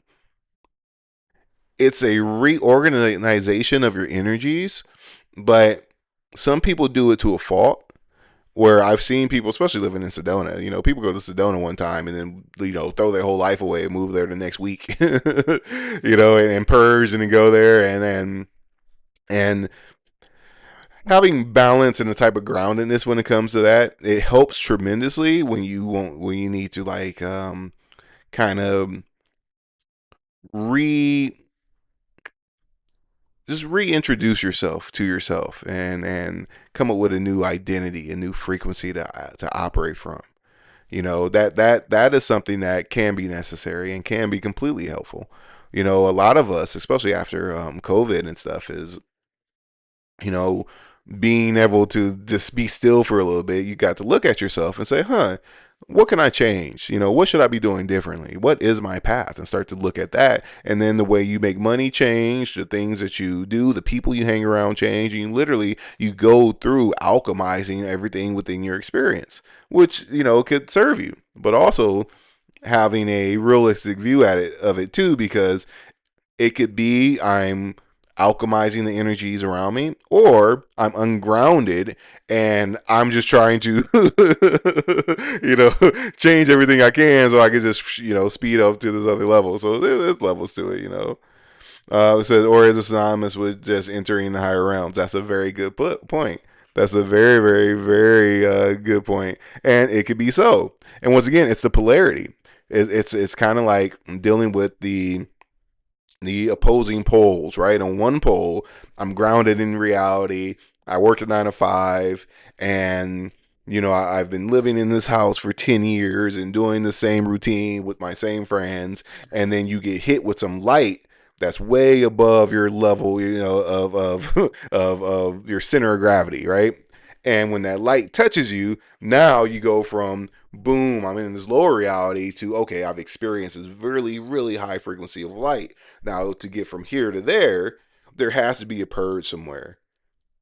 it's a reorganization of your energies, but some people do it to a fault. Where I've seen people, especially living in Sedona, people go to Sedona one time and then, throw their whole life away and move there the next week, and purge and then go there and having balance and the type of groundedness when it comes to that, it helps tremendously when you need to like kind of re just reintroduce yourself to yourself and come up with a new identity, a new frequency to operate from. That is something that can be necessary and can be completely helpful. A lot of us, especially after COVID and stuff, is you know, being able to just be still for a little bit, you got to look at yourself and say, huh, what can I change? What should I be doing differently? What is my path? And start to look at that. And then the way you make money change, the things that you do, the people you hang around change. And you go through alchemizing everything within your experience, which, could serve you, but also having a realistic view of it too, because it could be I'm alchemizing the energies around me, or I'm ungrounded and I'm just trying to, change everything I can so I can just, speed up to this other level. So there's levels to it. It says, or is it synonymous with just entering the higher realms? That's a very good point. That's a very, very, very good point, and it could be so. And once again, it's the polarity. It's kind of like dealing with the opposing poles, right? On one pole, I'm grounded in reality. I work a 9 to 5, and I've been living in this house for 10 years and doing the same routine with my same friends. And then you get hit with some light that's way above your level, of of your center of gravity, right? And when that light touches you, now you go from boom, I'm in this lower reality to okay, I've experienced this really, really high frequency of light. Now to get from here to there has to be a purge somewhere.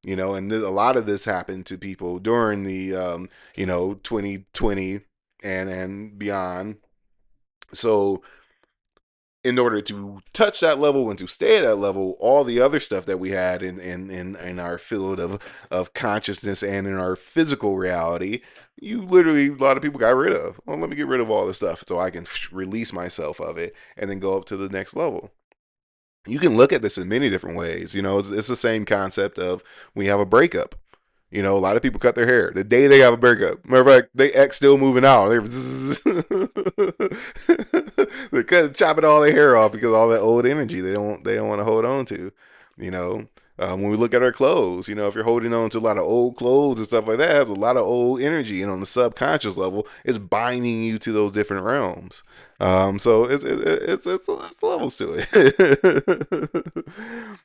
And a lot of this happened to people during the 2020 and beyond. So in order to touch that level and to stay at that level, all the other stuff that we had in our field of consciousness and in our physical reality, you literally, a lot of people got rid of. Well, let me get rid of all this stuff so I can release myself of it and then go up to the next level. You can look at this in many different ways. It's the same concept of we have a breakup. A lot of people cut their hair the day they have a breakup. Matter of fact, they ex still moving out. They chopping all their hair off because all that old energy they don't want to hold on to. You know, when we look at our clothes, if you're holding on to a lot of old clothes and stuff like that, it has a lot of old energy, and on the subconscious level, it's binding you to those different realms. So it's levels to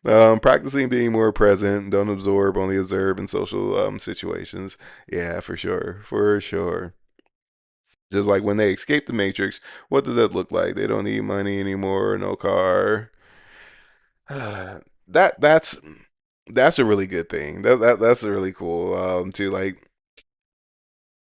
it. Practicing being more present, don't absorb, only observe in social situations. Yeah, for sure, for sure. Just like when they escape the Matrix, what does that look like? They don't need money anymore, no car. That's a really good thing. That's a really cool to like.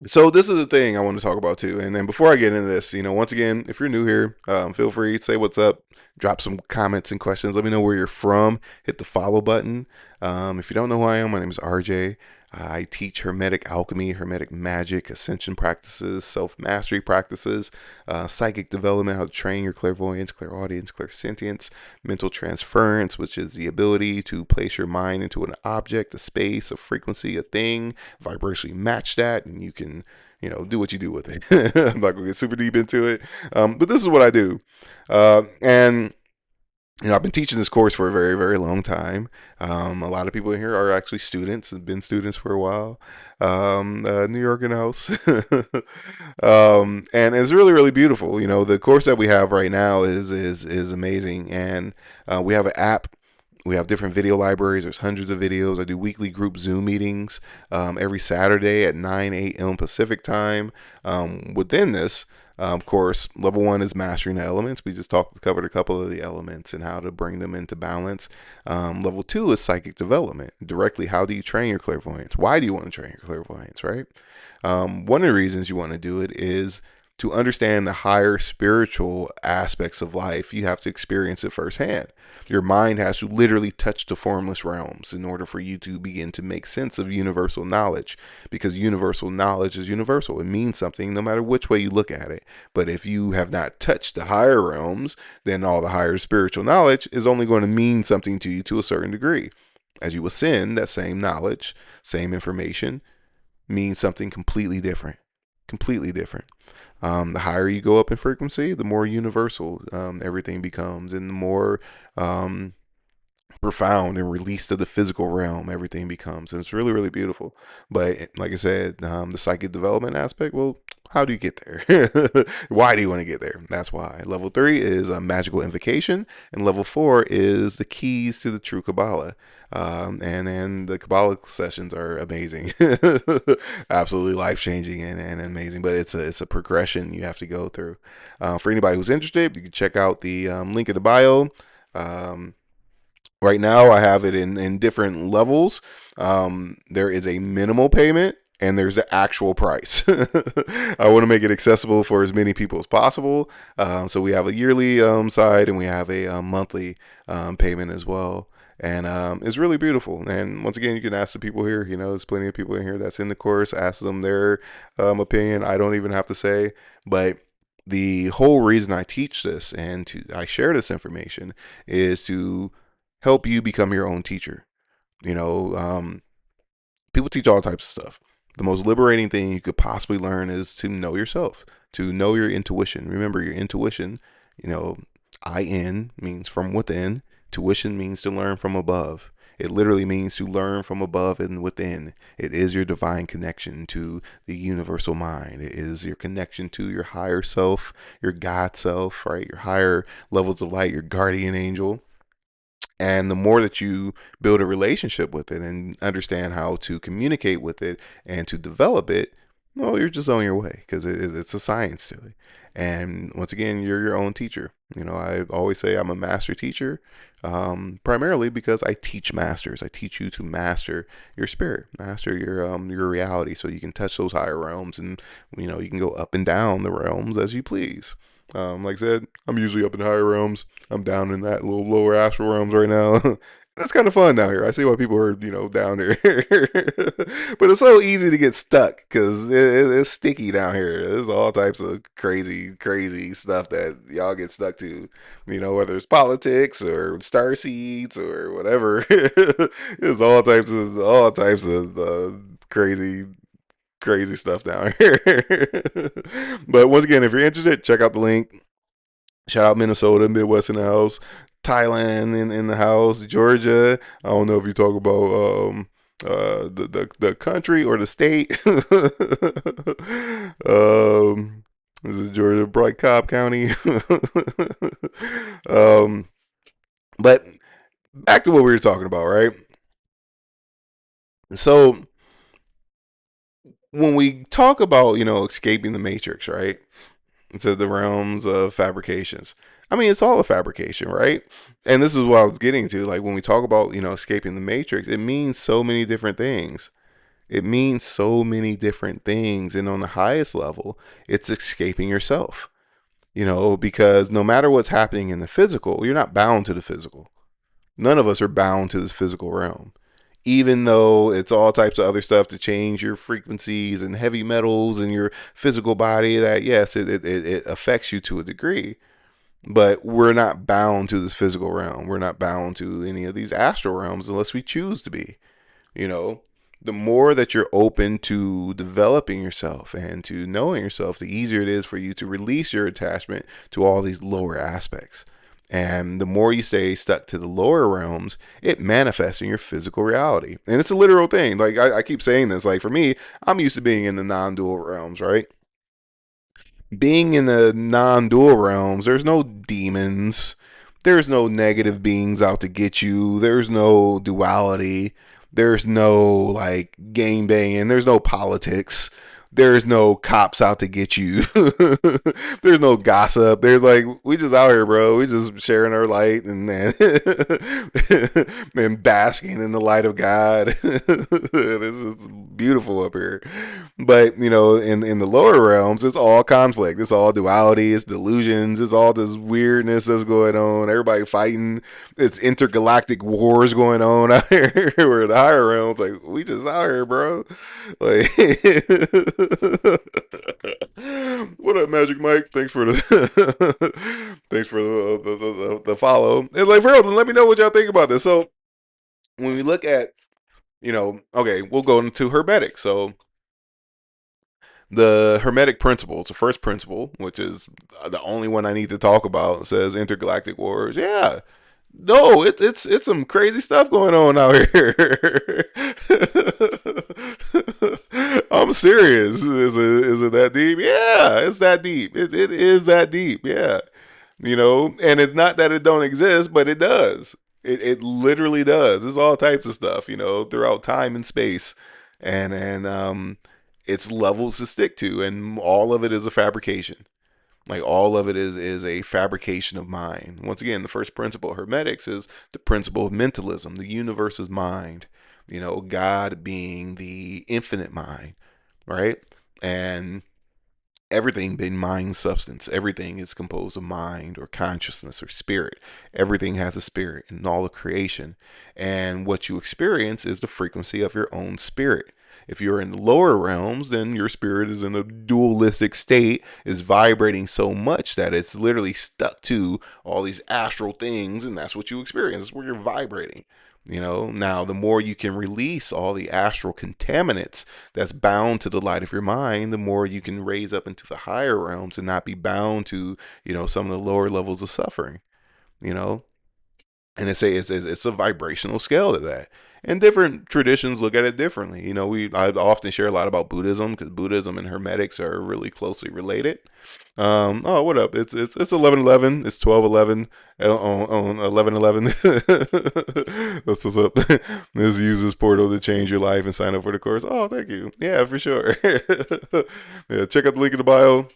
So this is the thing I want to talk about too. And then before I get into this, once again, if you're new here, feel free to say what's up, drop some comments and questions. Let me know where you're from. Hit the follow button. If you don't know who I am, my name is RJ. I teach Hermetic alchemy, Hermetic magic, ascension practices, self mastery practices, psychic development, how to train your clairvoyance, clairaudience, clairsentience, mental transference, which is the ability to place your mind into an object, a space, a frequency, a thing, vibrationally match that, and you can do what you do with it. I'm not gonna get super deep into it, but this is what I do, and I've been teaching this course for a very, very long time. A lot of people in here are actually students, have been students for a while. New York in house. And it's really, really beautiful. The course that we have right now is amazing. And we have an app. We have different video libraries. There's hundreds of videos. I do weekly group Zoom meetings every Saturday at 9 a.m. Pacific time. Within this, of course, level one is mastering the elements. We just covered a couple of the elements and how to bring them into balance. Level two is psychic development. Directly, how do you train your clairvoyance? Why do you want to train your clairvoyance, right? One of the reasons you want to do it is to understand the higher spiritual aspects of life. You have to experience it firsthand. Your mind has to literally touch the formless realms in order for you to begin to make sense of universal knowledge, because universal knowledge is universal. It means something no matter which way you look at it. But if you have not touched the higher realms, then all the higher spiritual knowledge is only going to mean something to you to a certain degree. As you ascend, that same knowledge, same information means something completely different. Completely different. The higher you go up in frequency, the more universal everything becomes, and the more profound and released to the physical realm everything becomes. And it's really, really beautiful. But like I said, the psychic development aspect, well, how do you get there? Why do you want to get there? That's why. Level three is a magical invocation, and level four is the keys to the true Kabbalah. And then the Kabbalah sessions are amazing, absolutely life changing and amazing. But it's a progression you have to go through. For anybody who's interested, you can check out the link in the bio. Um, Right now, I have it in different levels. There is a minimal payment and there's the actual price. I want to make it accessible for as many people as possible. So we have a yearly side and we have a monthly payment as well. And it's really beautiful. And once again, you can ask the people here. There's plenty of people in here that's in the course. Ask them their opinion. I don't even have to say, but the whole reason I teach this and I share this information is to help you become your own teacher. You know, um, People teach all types of stuff. The most liberating thing you could possibly learn is to know yourself, to know your intuition. Remember, your intuition, you know, IN means from within, tuition means to learn from above. It literally means to learn from above and within. It is your divine connection to the universal mind. It is your connection to your higher self, your God self, right? Your higher levels of light, your guardian angel. And the more that you build a relationship with it and understand how to communicate with it and to develop it, well, you're just on your way because it's a science to it. And once again, you're your own teacher. I always say I'm a master teacher, primarily because I teach masters. I teach you to master your spirit, master your reality, so you can touch those higher realms, and you can go up and down the realms as you please. Like I said, I'm usually up in higher realms. I'm down in that little lower astral realms right now. That's kind of fun down here. I see why people are, down here. But it's so easy to get stuck because it's sticky down here. There's all types of crazy, crazy stuff that y'all get stuck to. Whether it's politics or star seeds or whatever. There's all types of crazy, crazy stuff down here. But once again, if you're interested, check out the link. Shout out Minnesota, Midwest in the house, Thailand in the house, Georgia. I don't know if you talk about the country or the state. This is Georgia, Bright Cobb County. um, but back to what we were talking about, right? So when we talk about escaping the matrix, right? Into the realms of fabrications. I mean, it's all a fabrication, right? And this is what I was getting to. Like when we talk about, escaping the matrix, it means so many different things. It means so many different things. And on the highest level, it's escaping yourself, because no matter what's happening in the physical, you're not bound to the physical. None of us are bound to this physical realm. Even though it's all types of other stuff to change your frequencies and heavy metals in your physical body, that yes, it affects you to a degree, but we're not bound to this physical realm. We're not bound to any of these astral realms unless we choose to be. You know, the more that you're open to developing yourself and to knowing yourself, the easier it is for you to release your attachment to all these lower aspects. And the more you stay stuck to the lower realms, it manifests in your physical reality. And it's a literal thing. Like I keep saying this, like for me, I'm used to being in the non-dual realms, right? Being in the non-dual realms, there's no demons, there's no negative beings out to get you, there's no duality, there's no like game banging, there's no politics, there's no cops out to get you. There's no gossip. There's like we just out here, bro. We just sharing our light and and basking in the light of God. This is beautiful up here. But in the lower realms, it's all conflict. It's all duality. It's delusions. It's all this weirdness that's going on. Everybody fighting. It's intergalactic wars going on out here. Where the higher realms, like we just out here, bro. Like, what up, Magic Mike? Thanks for the thanks for the follow. And like, for real, let me know what y'all think about this. So when we look at okay, we'll go into hermetic. So the Hermetic principles, the first principle, which is the only one I need to talk about, says intergalactic wars. Yeah, no, it's some crazy stuff going on out here. I'm serious. Is it that deep? Yeah, it's that deep. It is that deep. Yeah, and it's not that it don't exist, but it does. It literally does. It's all types of stuff, throughout time and space, and it's levels to stick to, and all of it is a fabrication. Like all of it is a fabrication of mind. Once again, the first principle of hermetics is the principle of mentalism. The universe is mind. God being the infinite mind, right? And everything being mind substance. Everything is composed of mind or consciousness or spirit. Everything has a spirit in all of creation. And what you experience is the frequency of your own spirit. If you're in the lower realms, then your spirit is in a dualistic state, is vibrating so much that it's literally stuck to all these astral things, and that's what you experience. It's where you're vibrating. Now the more you can release all the astral contaminants that's bound to the light of your mind, the more you can raise up into the higher realms and not be bound to, some of the lower levels of suffering, you know? And it's a vibrational scale to that. and different traditions look at it differently. I often share a lot about Buddhism because Buddhism and Hermetics are really closely related. Oh, what up? It's 11:11. It's 12:11 on 11:11. That's what's up. Let's use this portal to change your life and sign up for the course. Oh, thank you. Yeah, for sure. Yeah, check out the link in the bio.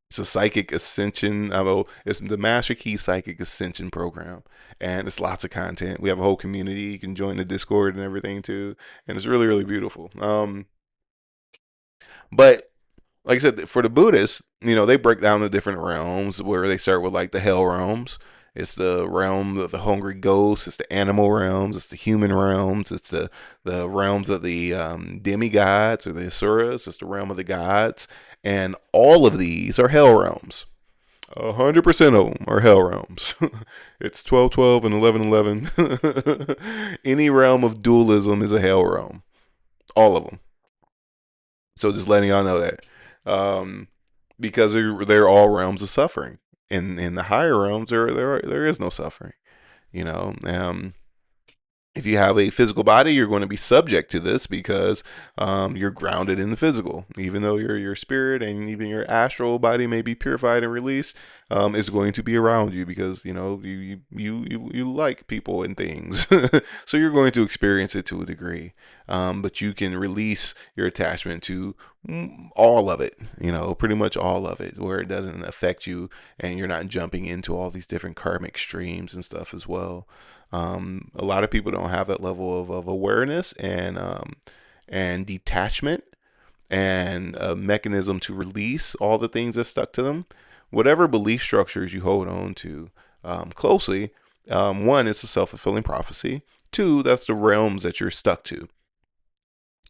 It's a psychic ascension. It's the Master Key Psychic Ascension program, and it's lots of content. We have a whole community. You can join the Discord and everything too, and it's really really beautiful. But like I said, for the Buddhists, they break down the different realms where they start with like the hell realms. It's the realm of the hungry ghosts. It's the animal realms. It's the human realms. It's the realms of the demigods or the asuras. It's the realm of the gods, and all of these are hell realms. 100% of them are hell realms. It's 12:12 and 11:11. Any realm of dualism is a hell realm. All of them. So just letting y'all know that, um, because they're all realms of suffering. In the higher realms, there is no suffering. You know, if you have a physical body, you're going to be subject to this because you're grounded in the physical. Even though your spirit and even your astral body may be purified and released, is going to be around you because you like people and things, so you're going to experience it to a degree. But you can release your attachment to all of it, pretty much all of it, where it doesn't affect you and you're not jumping into all these different karmic streams and stuff as well. A lot of people don't have that level of awareness and detachment and a mechanism to release all the things that stuck to them. Whatever belief structures you hold on to closely, one, it's a self fulfilling prophecy. Two, that's the realms that you're stuck to.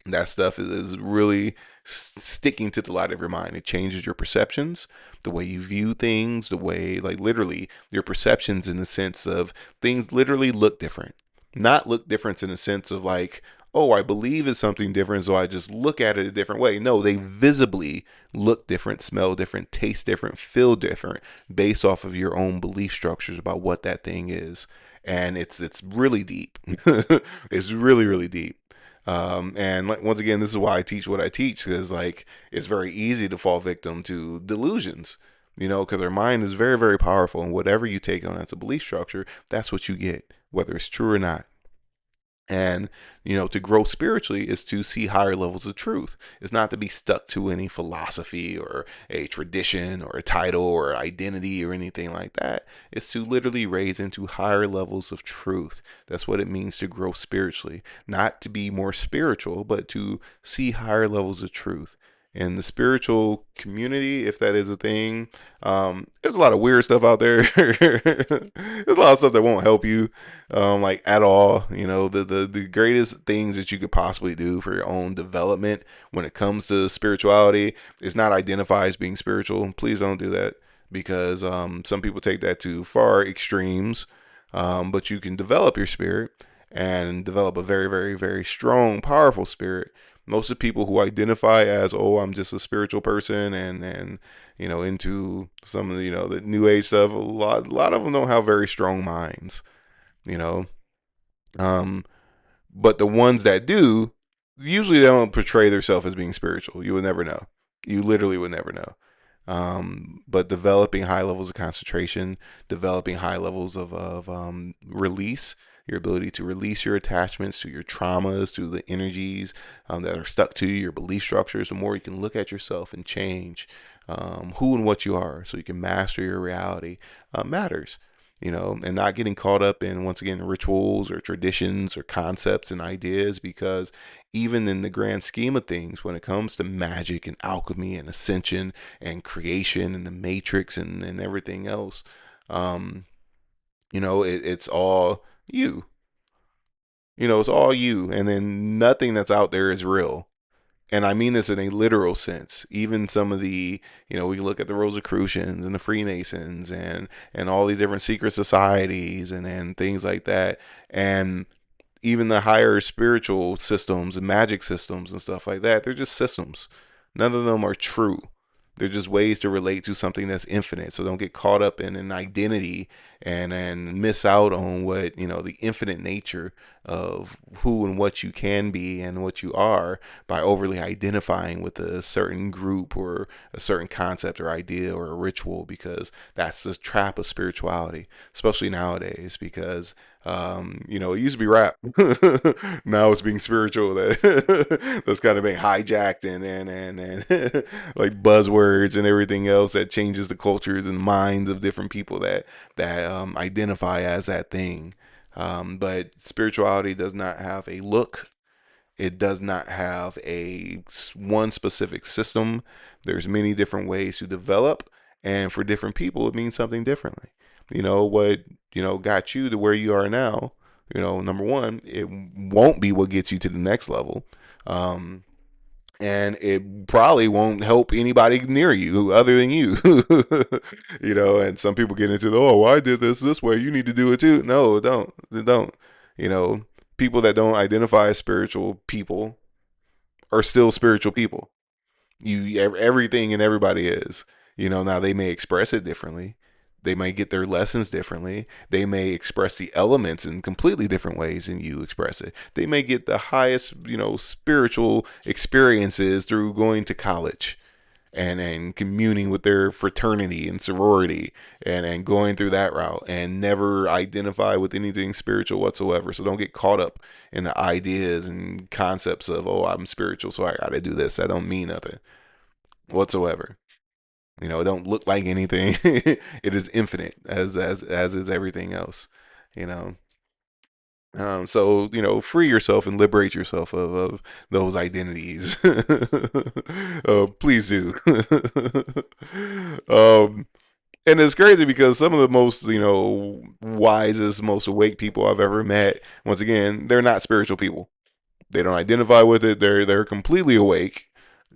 That stuff is really sticking to the light of your mind. It changes your perceptions, the way you view things, the way, like, literally your perceptions in the sense of things literally look different. Not look different in the sense of like, oh, I believe it's something different, so I just look at it a different way. No, they visibly look different, smell different, taste different, feel different based off of your own belief structures about what that thing is. And it's really deep. It's really, really deep. And like, once again, this is why I teach what I teach, because like it's very easy to fall victim to delusions, because our mind is very, very powerful, and whatever you take on as a belief structure, that's what you get, whether it's true or not. And, to grow spiritually is to see higher levels of truth. It's not to be stuck to any philosophy or a tradition or a title or identity or anything like that. It's to literally raise into higher levels of truth. That's what it means to grow spiritually. Not to be more spiritual, but to see higher levels of truth. In the spiritual community, if that is a thing, there's a lot of weird stuff out there. There's a lot of stuff that won't help you, like at all. The greatest things that you could possibly do for your own development when it comes to spirituality is not identify as being spiritual. Please don't do that, because some people take that to far extremes. But you can develop your spirit and develop a very, very, very strong, powerful spirit. Most of the people who identify as, oh, I'm just a spiritual person, and into some of the the new age stuff, a lot of them don't have very strong minds. you know um but the ones that do, usually they don't portray themselves as being spiritual. You would never know. You literally would never know. But developing high levels of concentration, developing high levels of release, your ability to release your attachments to your traumas, to the energies that are stuck to you, your belief structures, the more you can look at yourself and change who and what you are so you can master your reality, matters. And not getting caught up in, once again, rituals or traditions or concepts and ideas, because even in the grand scheme of things, when it comes to magic and alchemy and ascension and creation and the matrix and everything else, um, it's all you. It's all you. And then nothing that's out there is real. And I mean this in a literal sense. Even some of the, we look at the Rosicrucians and the Freemasons and all these different secret societies and things like that. And even the higher spiritual systems and magic systems and stuff like that, they're just systems. None of them are true. They're just ways to relate to something that's infinite. So don't get caught up in an identity and miss out on what, the infinite nature of who and what you can be and what you are by overly identifying with a certain group or a certain concept or idea or a ritual, because that's the trap of spirituality, especially nowadays, because it used to be rap. Now it's being spiritual that's kind of being hijacked and like buzzwords and everything else that changes the cultures and minds of different people that identify as that thing. But spirituality does not have a look. It does not have a one specific system. There's many different ways to develop, and for different people, it means something differently. What got you to where you are now. Number one, it won't be what gets you to the next level. Um, and it probably won't help anybody near you other than you. And some people get into the, oh, well, I did this way, you need to do it too. No, don't. you know People that don't identify as spiritual people are still spiritual people. Everything and everybody is. Now they may express it differently. They may get their lessons differently. They may express the elements in completely different ways than you express it. They may get the highest, spiritual experiences through going to college and communing with their fraternity and sorority and going through that route and never identify with anything spiritual whatsoever. So don't get caught up in the ideas and concepts of, oh, I'm spiritual, so I gotta do this. That don't mean nothing whatsoever. It don't look like anything. It is infinite as is everything else. You know. So free yourself and liberate yourself of those identities. Please do. um, and it's crazy because some of the most wisest, most awake people I've ever met, once again, they're not spiritual people. They don't identify with it. They're completely awake,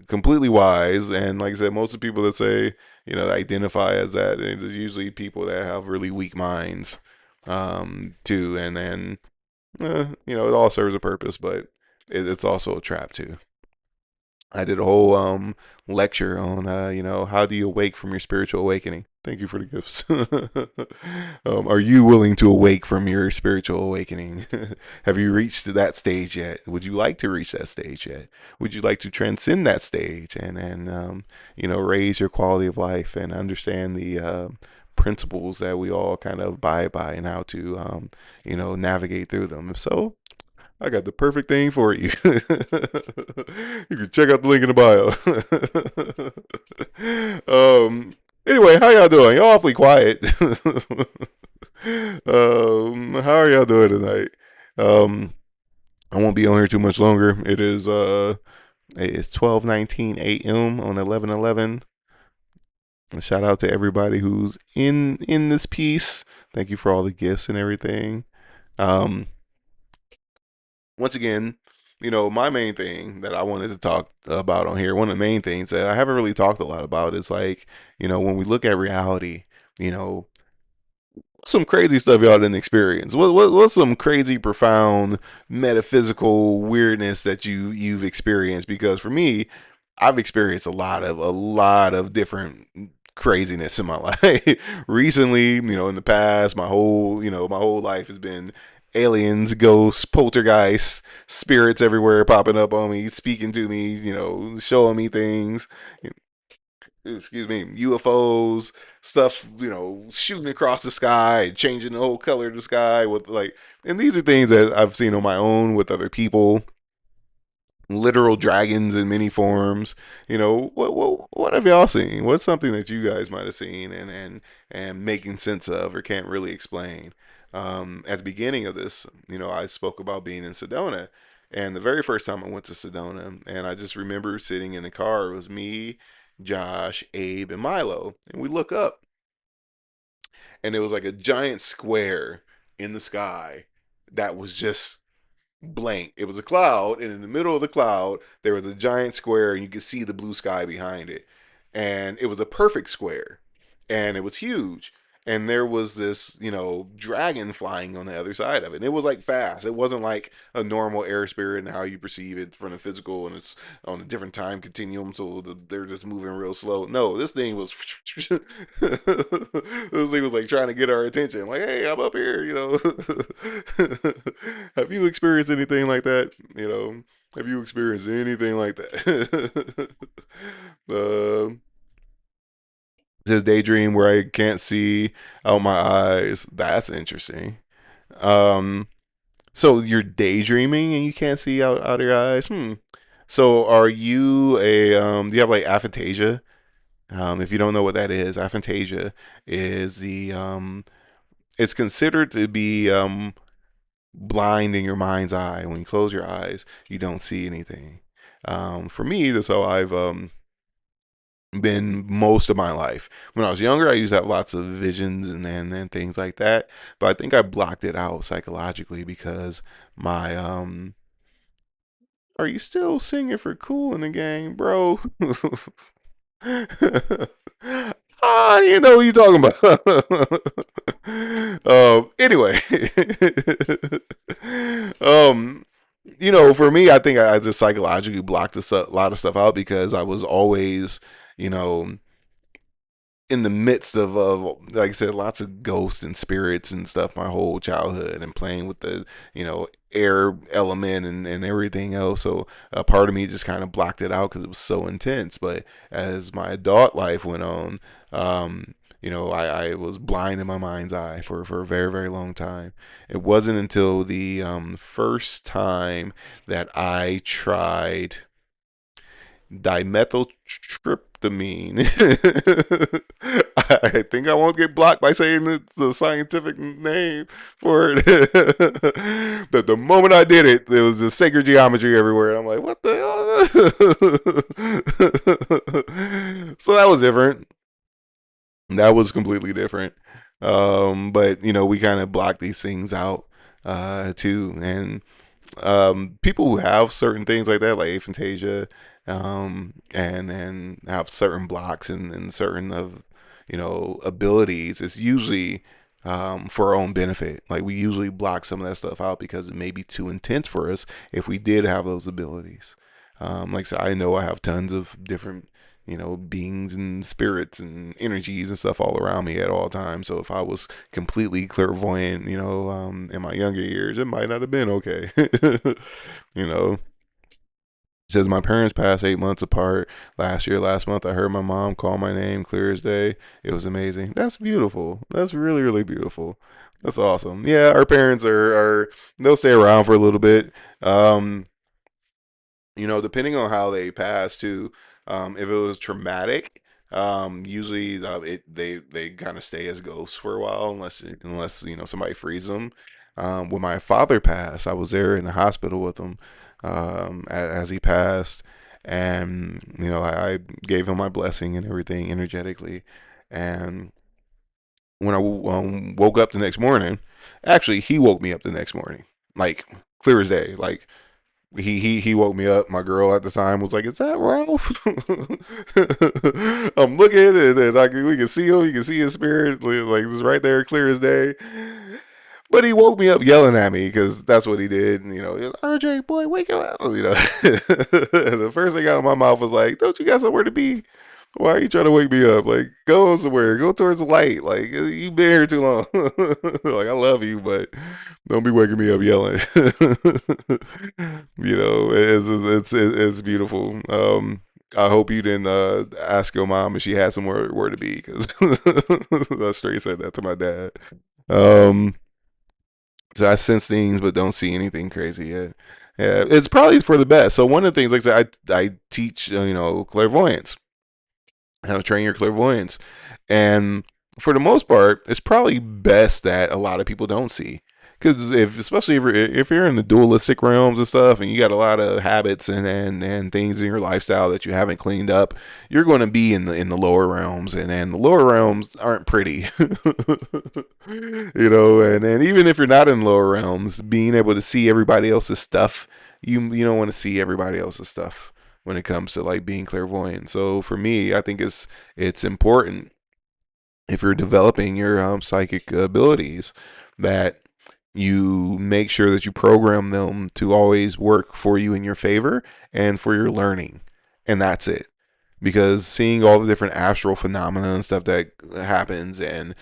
completely wise, and like I said, most of the people that say identify as that, it's usually people that have really weak minds, too, and then it all serves a purpose, but it's also a trap too. I did a whole lecture on how do you awake from your spiritual awakening. Thank you for the gifts. Are you willing to awake from your spiritual awakening? Have you reached that stage yet? Would you like to reach that stage yet? Would you like to transcend that stage and raise your quality of life and understand the principles that we all kind of abide by and how to navigate through them? If so, I got the perfect thing for you. You can check out the link in the bio. Anyway, how y'all doing? Y'all awfully quiet. How are y'all doing tonight? Um, I won't be on here too much longer. It's 12:19 a.m. on 11/11. Shout out to everybody who's in this piece. Thank you for all the gifts and everything. Um, Once again, my main thing that I wanted to talk about on here, one of the main things that I haven't really talked a lot about is like, when we look at reality, you know, some crazy stuff y'all didn't experience. What's some crazy, profound, metaphysical weirdness that you've experienced? Because for me, I've experienced a lot of different craziness in my life. Recently, in the past, my whole life has been aliens, ghosts, poltergeists, spirits everywhere popping up on me, speaking to me, showing me things, excuse me, UFOs, stuff, shooting across the sky, changing the whole color of the sky with and these are things that I've seen on my own with other people. Literal dragons in many forms. What have y'all seen? What's something that you guys might have seen and making sense of or can't really explain? At the beginning of this, I spoke about being in Sedona, and the very first time I went to Sedona, and I just remember sitting in the car. It was me, Josh, Abe, and Milo, and we look up, and it was like a giant square in the sky that was just blank. It was a cloud, and in the middle of the cloud, there was a giant square, and you could see the blue sky behind it. And it was a perfect square, and it was huge. and there was this, dragon flying on the other side of it. And it was like fast. It wasn't like a normal air spirit and how you perceive it from the physical, and it's on a different time continuum, so they're just moving real slow. No, this thing was this thing was like trying to get our attention. Like, hey, I'm up here. Have you experienced anything like that? Have you experienced anything like that? um this daydream where I can't see out my eyes. That's interesting. Um, so you're daydreaming and you can't see out of your eyes. Hmm. So are you do you have like aphantasia? If you don't know what that is, aphantasia is it's considered to be blind in your mind's eye. When you close your eyes, you don't see anything. For me, that's how I've been most of my life. When I was younger, I used to have lots of visions and things like that, but I think I blocked it out psychologically because my are you still singing for Cool in the Gang, bro? You know what you talking about. Anyway, um, for me, I think I just psychologically blocked a lot of stuff out because I was always, you know, in the midst of like I said, lots of ghosts and spirits and stuff my whole childhood, and playing with the air element and everything else. So a part of me just kind of blocked it out because it was so intense. But as my adult life went on, I was blind in my mind's eye for a very, very long time. It wasn't until the first time that I tried dimethyltryptamine. I think I won't get blocked by saying the scientific name for it. But the moment I did it, there was a sacred geometry everywhere. And I'm like, what the hell? So that was different. That was completely different. But we kind of block these things out too. And people who have certain things like that, like aphantasia, and have certain blocks and certain of abilities, it's usually for our own benefit. Like we usually block some of that stuff out because it may be too intense for us if we did have those abilities. Like I said, I know I have tons of different beings and spirits and energies and stuff all around me at all times. So if I was completely clairvoyant, in my younger years, it might not have been okay. you know, it says my parents passed 8 months apart last year. Last month, I heard my mom call my name clear as day. It was amazing. That's beautiful. That's really, really beautiful. That's awesome. Yeah, our parents are they'll stay around for a little bit. Depending on how they pass too, if it was traumatic, usually they kind of stay as ghosts for a while unless somebody frees them. When my father passed, I was there in the hospital with him as he passed, and I gave him my blessing and everything energetically, and when I woke up the next morning, actually he woke me up the next morning, like clear as day, like he woke me up. My girl at the time was like, "Is that Ralph?" I'm looking and we can see him. You can see his spirit, like it's right there, clear as day. But he woke me up yelling at me because that's what he did. And, he was, RJ, boy, wake up! The first thing out of my mouth was like, "Don't you got somewhere to be? Why are you trying to wake me up? Like, go somewhere. Go towards the light. Like, you've been here too long. Like, I love you, but don't be waking me up yelling." It's beautiful. I hope you didn't ask your mom if she had somewhere where to be, because I straight said that to my dad. Um, so I sense things but don't see anything crazy yet. Yeah, it's probably for the best. So one of the things, like I said, I teach clairvoyance, how to train your clairvoyance. And for the most part, it's probably best that a lot of people don't see. Because especially if you're in the dualistic realms and stuff, and you got a lot of habits and things in your lifestyle that you haven't cleaned up, you're going to be in the lower realms, and the lower realms aren't pretty. And even if you're not in lower realms, being able to see everybody else's stuff, you don't want to see everybody else's stuff when it comes to like being clairvoyant. So for me, I think it's important if you're developing your psychic abilities, that you make sure that you program them to always work for you in your favor and for your learning. And that's it. Because seeing all the different astral phenomena and stuff that happens, and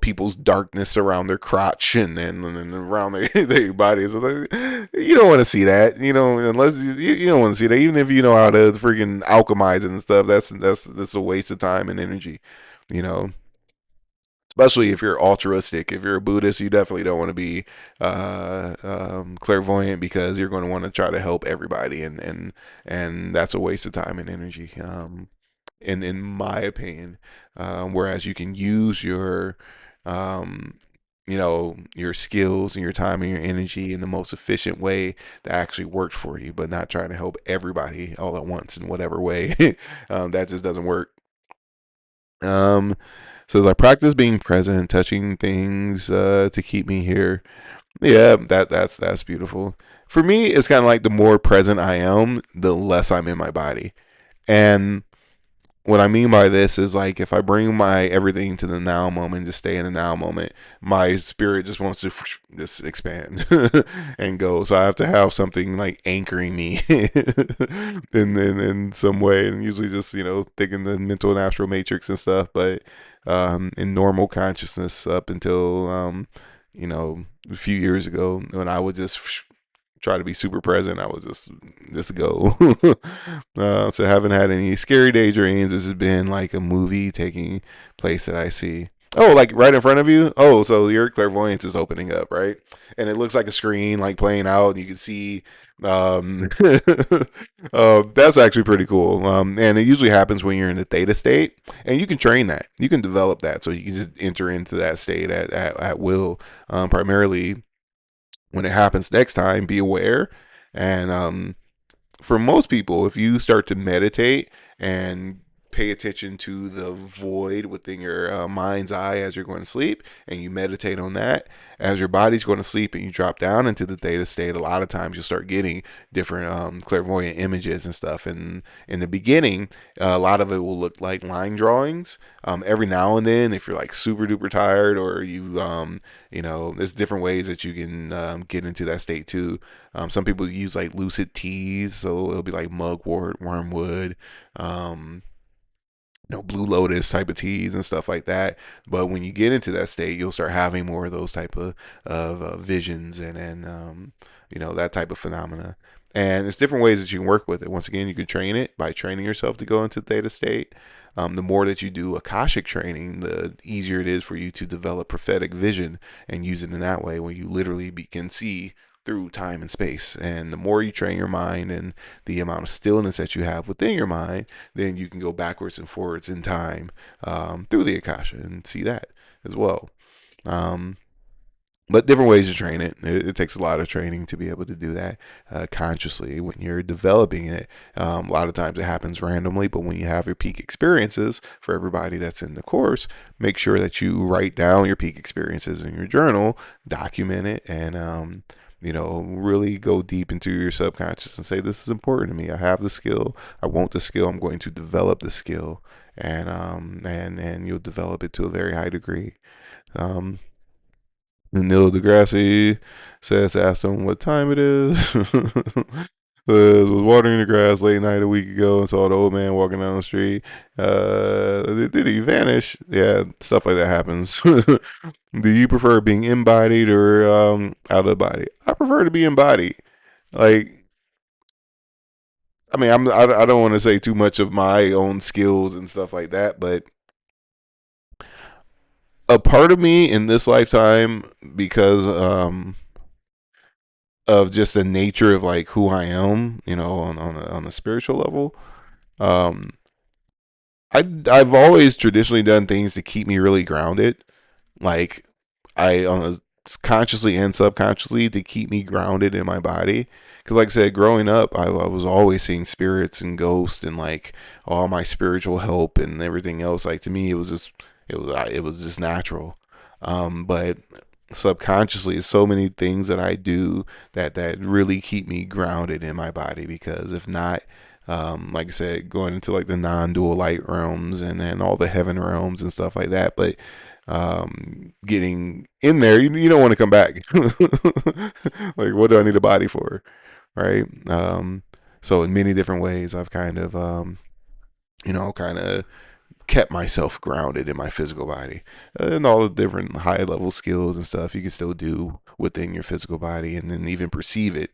people's darkness around their crotch and around their bodies, like, you don't want to see that, unless you don't want to see that, even if you know how to freaking alchemize it and stuff. That's a waste of time and energy, you know especially if you're altruistic. If you're a Buddhist, you definitely don't want to be clairvoyant, because you're going to want to try to help everybody, and that's a waste of time and energy. In my opinion, whereas you can use um, your skills and your time and your energy in the most efficient way that actually works for you, but not trying to help everybody all at once in whatever way. That just doesn't work. Um, Says I practice being present, touching things to keep me here. Yeah, that's beautiful. For me, it's kind of like the more present I am, the less I'm in my body. And what I mean by this is, like, if I bring my everything to the now moment, just stay in the now moment, my spirit just wants to just expand and go. So I have to have something like anchoring me in some way, and usually just thinking the mental and astral matrix and stuff. But in normal consciousness, up until a few years ago, when I would just try to be super present, I was just go. So I haven't had any scary daydreams. This has been like a movie taking place that I see. Oh, like right in front of you. Oh, so your clairvoyance is opening up, right? And it looks like a screen like playing out, and you can see. Um, that's actually pretty cool. And it usually happens when you're in the theta state, and you can train that. You can develop that, so you can just enter into that state at will. Primarily, when it happens next time, be aware. And for most people, if you start to meditate and pay attention to the void within your mind's eye as you're going to sleep, and you meditate on that as your body's going to sleep, and you drop down into the theta state, a lot of times you'll start getting different clairvoyant images and stuff. And in the beginning, a lot of it will look like line drawings. Every now and then, if you're like super duper tired, or there's different ways that you can get into that state too. Some people use like lucid teas, so it'll be like mugwort, wormwood, um, blue lotus type of teas and stuff like that. But when you get into that state, you'll start having more of those type of visions, and that type of phenomena. And there's different ways that you can work with it. Once again, you can train it by training yourself to go into theta state. The more that you do Akashic training, the easier it is for you to develop prophetic vision and use it in that way, when you literally can see through time and space. And the more you train your mind and the amount of stillness that you have within your mind, then you can go backwards and forwards in time through the Akasha and see that as well. Um, but different ways to train it. It takes a lot of training to be able to do that consciously when you're developing it. A lot of times it happens randomly, but when you have your peak experiences, for everybody that's in the course, make sure that you write down your peak experiences in your journal, document it, and really go deep into your subconscious and say, this is important to me. I have the skill. I want the skill. I'm going to develop the skill, and you'll develop it to a very high degree. Um, Neil deGrasse says, asked him what time it is. Was watering the grass late night a week ago and saw the old man walking down the street. Did he vanish? Yeah, stuff like that happens. Do you prefer being embodied or out of the body? I prefer to be embodied. Like, I mean, I don't want to say too much of my own skills and stuff like that, but a part of me in this lifetime, because of just the nature of like who I am, on a spiritual level. Um, I've always traditionally done things to keep me really grounded. Like, I on a consciously and subconsciously, to keep me grounded in my body. Because, like I said, growing up, I was always seeing spirits and ghosts and like all my spiritual help and everything else. Like, to me, it was just natural. But subconsciously, so many things that I do that really keep me grounded in my body. Because if not, Like I said, going into like the non-dual light realms and then all the heaven realms and stuff like that. But getting in there, you don't want to come back. Like, what do I need a body for, right? So in many different ways, I've kind of kind of kept myself grounded in my physical body, and all the different high level skills and stuff you can still do within your physical body and then even perceive it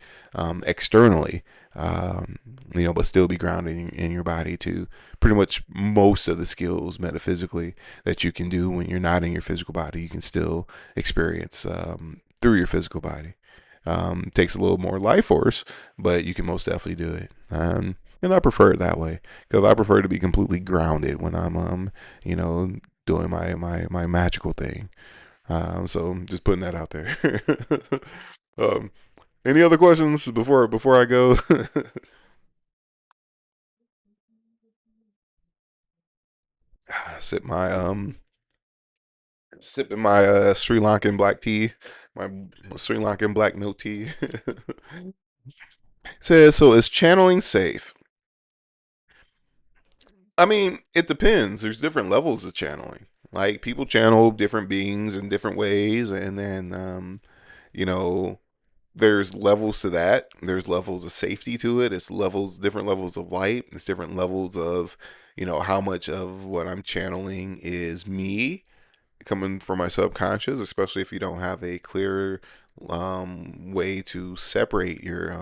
externally, um, but still be grounded in your body to pretty much most of the skills metaphysically that you can do when you're not in your physical body, you can still experience through your physical body. Takes a little more life force, but you can most definitely do it. And I prefer it that way because I prefer to be completely grounded when I'm, you know, doing my magical thing. So just putting that out there. um, any other questions before I go? Sip my sipping my Sri Lankan black tea, my Sri Lankan black milk tea. Says so. Is channeling safe? I mean, it depends. There's different levels of channeling. Like people channel different beings in different ways, and then you know, there's levels to that. There's levels of safety to it. It's levels, different levels of light. It's different levels of, how much of what I'm channeling is me coming from my subconscious, especially if you don't have a clear way to separate your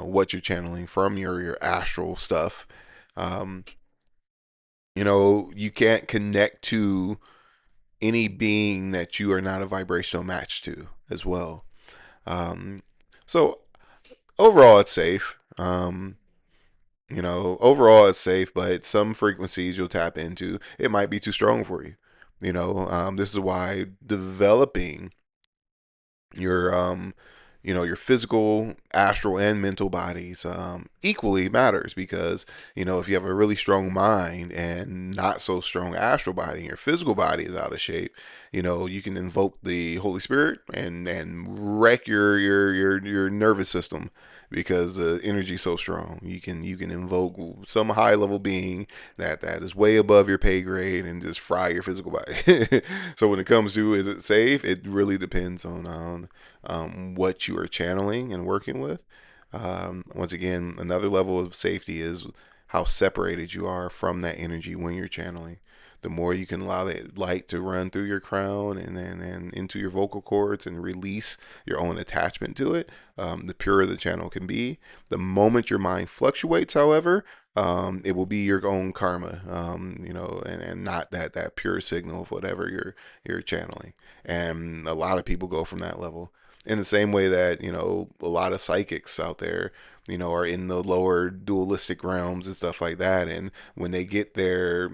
what you're channeling from your astral stuff. Um, you can't connect to any being that you are not a vibrational match to as well. So overall, it's safe. Overall, it's safe, but some frequencies you'll tap into, it might be too strong for you. This is why developing your your physical, astral, and mental bodies equally matters because if you have a really strong mind and not so strong astral body and your physical body is out of shape, you can invoke the Holy Spirit and wreck your nervous system because the energy is so strong. You can invoke some high level being that is way above your pay grade and just fry your physical body. So when it comes to is it safe, it really depends on what you are channeling and working with. Once again, another level of safety is how separated you are from that energy when you're channeling. The more you can allow that light to run through your crown and into your vocal cords and release your own attachment to it, the purer the channel can be. The moment your mind fluctuates, however, it will be your own karma, and not that pure signal of whatever you're channeling. And a lot of people go from that level in the same way that a lot of psychics out there are in the lower dualistic realms and stuff like that, and when they get their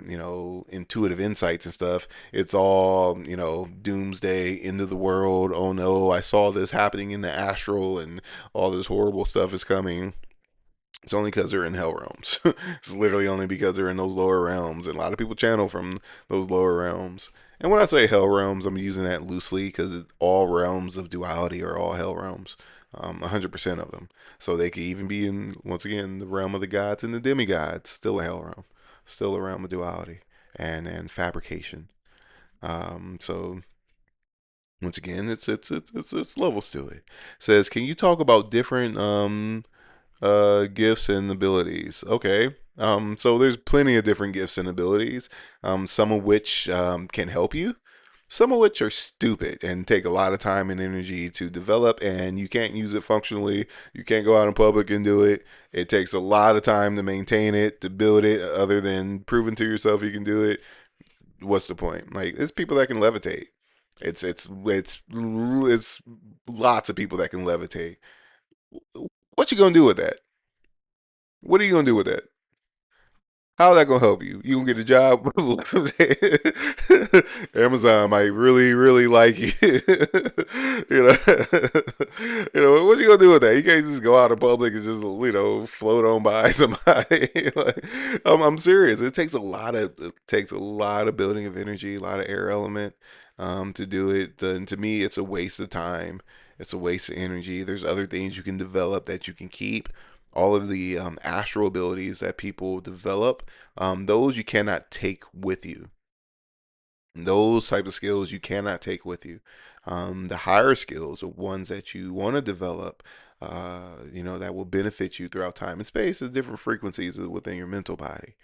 intuitive insights and stuff, it's all doomsday, end of the world, oh no, I saw this happening in the astral and all this horrible stuff is coming. It's only because they're in hell realms. It's literally only because they're in those lower realms, and a lot of people channel from those lower realms. And when I say hell realms, I'm using that loosely because all realms of duality are all hell realms, 100% of them. So they could even be in, once again, the realm of the gods and the demigods, still a hell realm, still a realm of duality and fabrication. So once again, it's levels to it. It says, can you talk about different gifts and abilities? Okay. So there's plenty of different gifts and abilities, some of which can help you, some of which are stupid and take a lot of time and energy to develop, and you can't use it functionally. You can't go out in public and do it. It takes a lot of time to maintain it, to build it, other than proving to yourself you can do it. What's the point? Like, there's people that can levitate. It's lots of people that can levitate. What you gonna do with that? What are you gonna do with that? How's that gonna help you? You gonna get a job? Amazon might really, really like you. you know, what you gonna do with that? You can't just go out in public and just float on by somebody. Like, I'm serious. It takes a lot of building of energy, a lot of air element, to do it. And to me, it's a waste of time. It's a waste of energy. There's other things you can develop that you can keep. all of the astral abilities that people develop, those you cannot take with you. Those types of skills you cannot take with you. The higher skills, the ones that you want to develop, that will benefit you throughout time and space, is different frequencies within your mental body.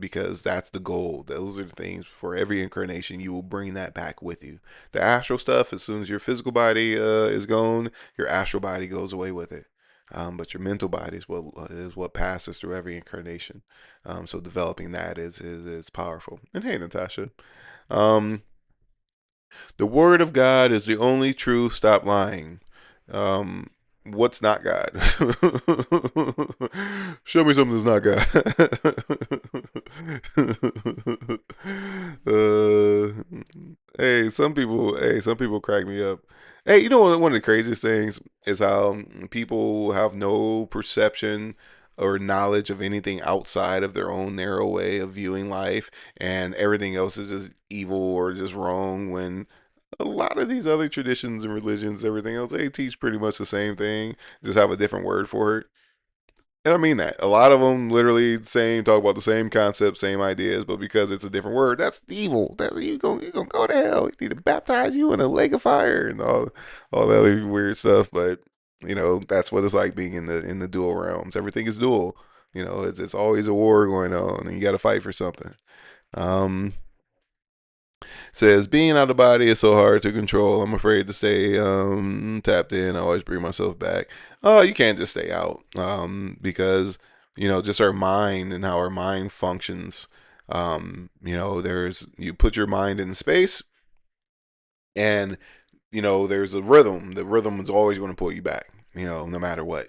Because that's the goal. Those are the things for every incarnation. You will bring that back with you. The astral stuff, as soon as your physical body is gone, your astral body goes away with it. But your mental body is what passes through every incarnation. So developing that is powerful. And hey, Natasha, um, the word of God is the only true. Stop lying. Um, what's not God? Show me something that's not God. Hey, some people crack me up. Hey, you know what? One of the craziest things is how people have no perception or knowledge of anything outside of their own narrow way of viewing life, and everything else is just evil or just wrong. When a lot of these other traditions and religions, everything else, they teach pretty much the same thing, just have a different word for it. And I mean that. A lot of them literally talk about the same concept, same ideas, but because it's a different word, that's evil. That's you gonna go to hell. You need to baptize you in a lake of fire and all that other weird stuff. But that's what it's like being in the dual realms. Everything is dual. It's always a war going on, and you got to fight for something. Um, Says being out of body is so hard to control. I'm afraid to stay tapped in. I always bring myself back. Oh, you can't just stay out because just our mind and how our mind functions. There's you put your mind in space, and there's a rhythm. The rhythm is always going to pull you back. No matter what.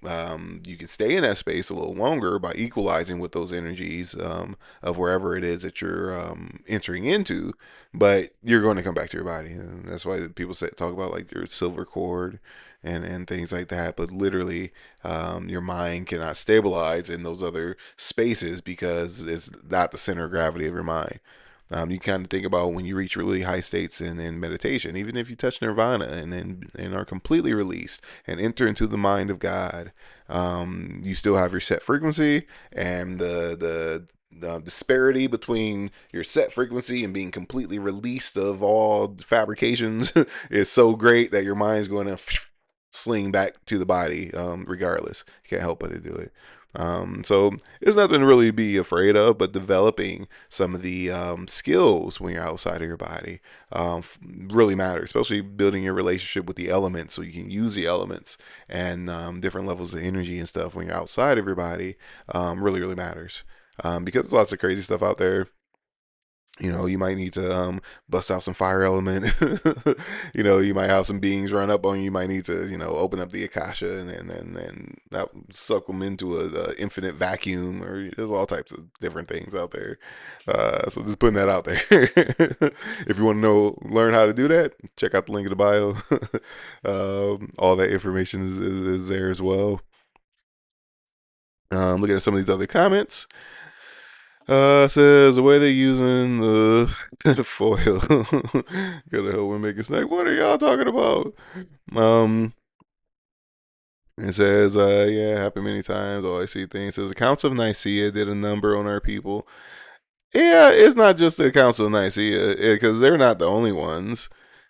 You can stay in that space a little longer by equalizing with those energies of wherever it is that you're entering into, but you're going to come back to your body. And that's why people talk about like your silver cord and things like that. But literally, your mind cannot stabilize in those other spaces because it's not the center of gravity of your mind. You kind of think about when you reach really high states in meditation, even if you touch nirvana and are completely released and enter into the mind of God, you still have your set frequency, and the disparity between your set frequency and being completely released of all fabrications is so great that your mind's going to sling back to the body, regardless. You can't help but to do it. So it's nothing to really be afraid of, but developing some of the skills when you're outside of your body really matter, especially building your relationship with the elements so you can use the elements and different levels of energy and stuff when you're outside of your body really, really matters. Because there's lots of crazy stuff out there. You might need to bust out some fire element. You might have some beings run up on you. You might need to, open up the akasha and that suck them into a infinite vacuum. Or there's all types of different things out there. So just putting that out there. If you want to learn how to do that, check out the link in the bio. All that information is there as well. Looking at some of these other comments. Says the way they're using the foil. Gotta help when making snack. What are y'all talking about? Um, it says, yeah, happened many times. Oh, I see things. It says the Council of Nicaea did a number on our people. Yeah, it's not just the Council of Nicaea because they're not the only ones.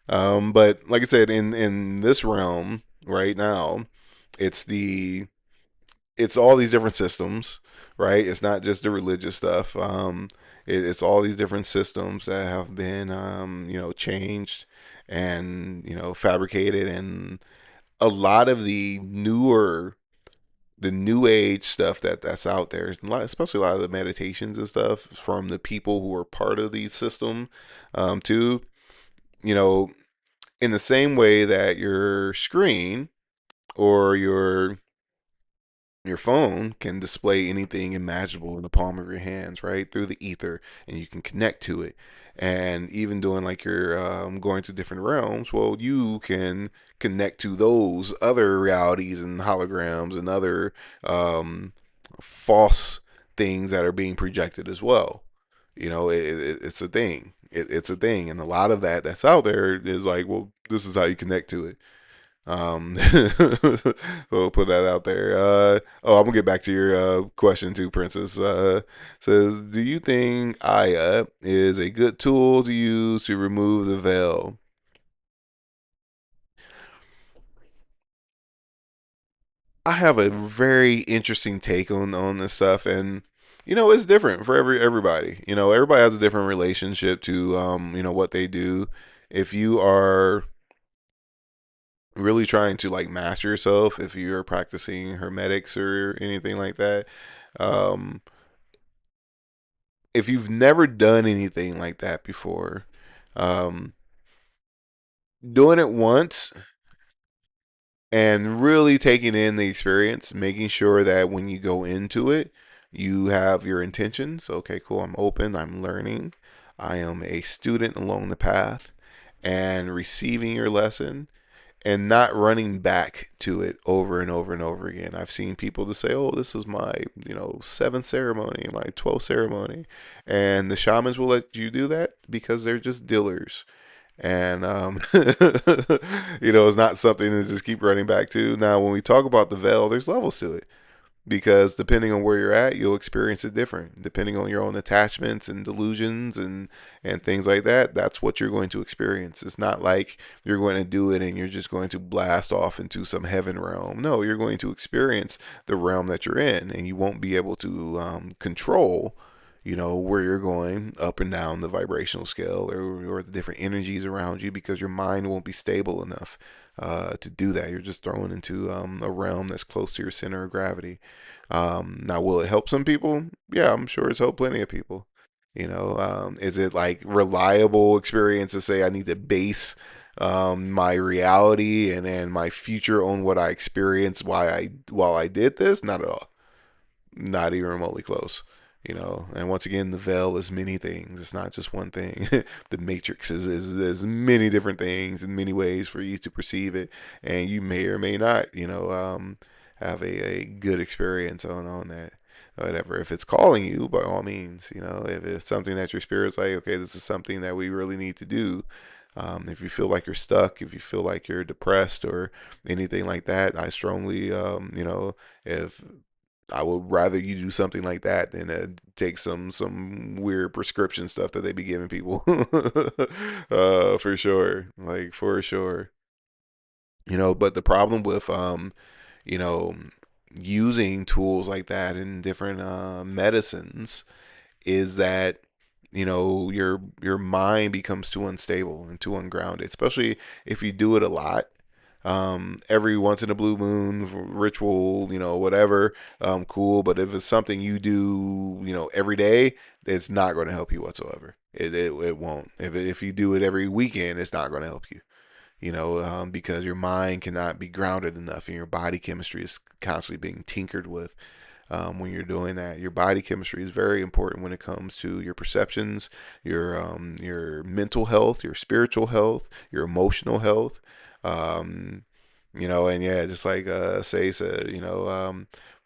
But like I said, in this realm right now, it's the it's all these different systems, right? It's not just the religious stuff. It's all these different systems that have been, changed and fabricated, and a lot of the new age stuff that's out there, especially a lot of the meditations and stuff from the people who are part of the system, too. You know, in the same way that your screen or your phone can display anything imaginable in the palm of your hands, right, through the ether, and you can connect to it. And even doing like you're going to different realms, well, you can connect to those other realities and holograms and other false things that are being projected as well. It's a thing. It's a thing, and a lot of that's out there is like, well, this is how you connect to it. So we'll put that out there. Oh, I'm gonna get back to your question too, Princess. Says, do you think Aya is a good tool to use to remove the veil? I have a very interesting take on this stuff, and it's different for everybody. Everybody has a different relationship to what they do. If you are really trying to like master yourself, if you're practicing hermetics or anything like that, um, if you've never done anything like that before, um, doing it once and really taking in the experience, making sure that when you go into it, you have your intentions. Okay, cool. I'm open. I'm learning. I am a student along the path and receiving your lesson and not running back to it over and over and over again. I've seen people to say, "Oh, this is my, seventh ceremony, my 12th ceremony," and the shamans will let you do that because they're just dealers. And it's not something to just keep running back to. Now, when we talk about the veil, there's levels to it because depending on where you're at, you'll experience it different. Depending on your own attachments and delusions and things like that, that's what you're going to experience. It's not like you're going to do it and you're just going to blast off into some heaven realm. No, you're going to experience the realm that you're in, and you won't be able to control. Where you're going up and down the vibrational scale or the different energies around you because your mind won't be stable enough to do that. You're just thrown into a realm that's close to your center of gravity. Now, will it help some people? Yeah, I'm sure it's helped plenty of people. Is it like reliable experience to say I need to base my reality and my future on what I experienced while I did this? Not at all. Not even remotely close. And once again, the veil is many things. It's not just one thing. The matrix is many different things in many ways for you to perceive it, and you may or may not, have a good experience on that. Whatever. If it's calling you, by all means, if it's something that your spirit's like, okay, this is something that we really need to do. If you feel like you're stuck, if you feel like you're depressed or anything like that, I strongly, if I would rather you do something like that than take some weird prescription stuff that they be giving people. For sure, like for sure. But the problem with you know, using tools like that in different medicines is that your mind becomes too unstable and too ungrounded, especially if you do it a lot. Every once in a blue moon ritual, whatever, cool. But if it's something you do, every day, it's not going to help you whatsoever. It won't. If you do it every weekend, it's not going to help you. Because your mind cannot be grounded enough, and your body chemistry is constantly being tinkered with when you're doing that. Your body chemistry is very important when it comes to your perceptions, your mental health, your spiritual health, your emotional health. Um, and yeah, just like Say said,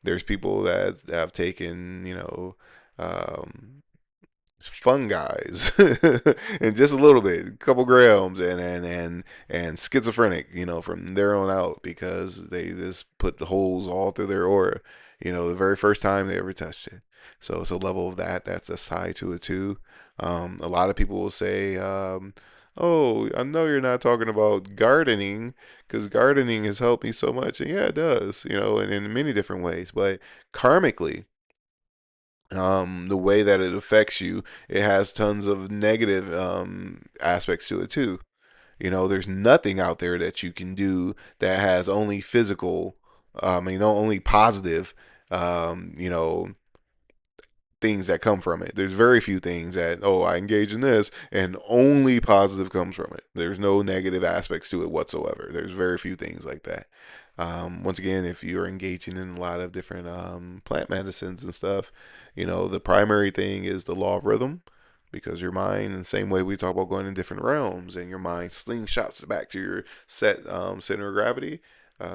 there's people that have taken, um, fungi's and just a little bit, a couple grams, and schizophrenic, from there on out because they just put the holes all through their aura, the very first time they ever touched it. So it's a level of that's tied to it too. A lot of people will say, "Oh, I know you're not talking about gardening because gardening has helped me so much," and yeah, it does, and in many different ways, but karmically the way that it affects you, it has tons of negative aspects to it too. There's nothing out there that you can do that has only physical, only positive, um, you know, things that come from it. There's very few things that, oh, I engage in this and only positive comes from it. There's no negative aspects to it whatsoever. There's very few things like that. Once again, if you're engaging in a lot of different plant medicines and stuff, the primary thing is the law of rhythm because your mind, in the same way we talk about going in different realms and your mind slingshots back to your set center of gravity,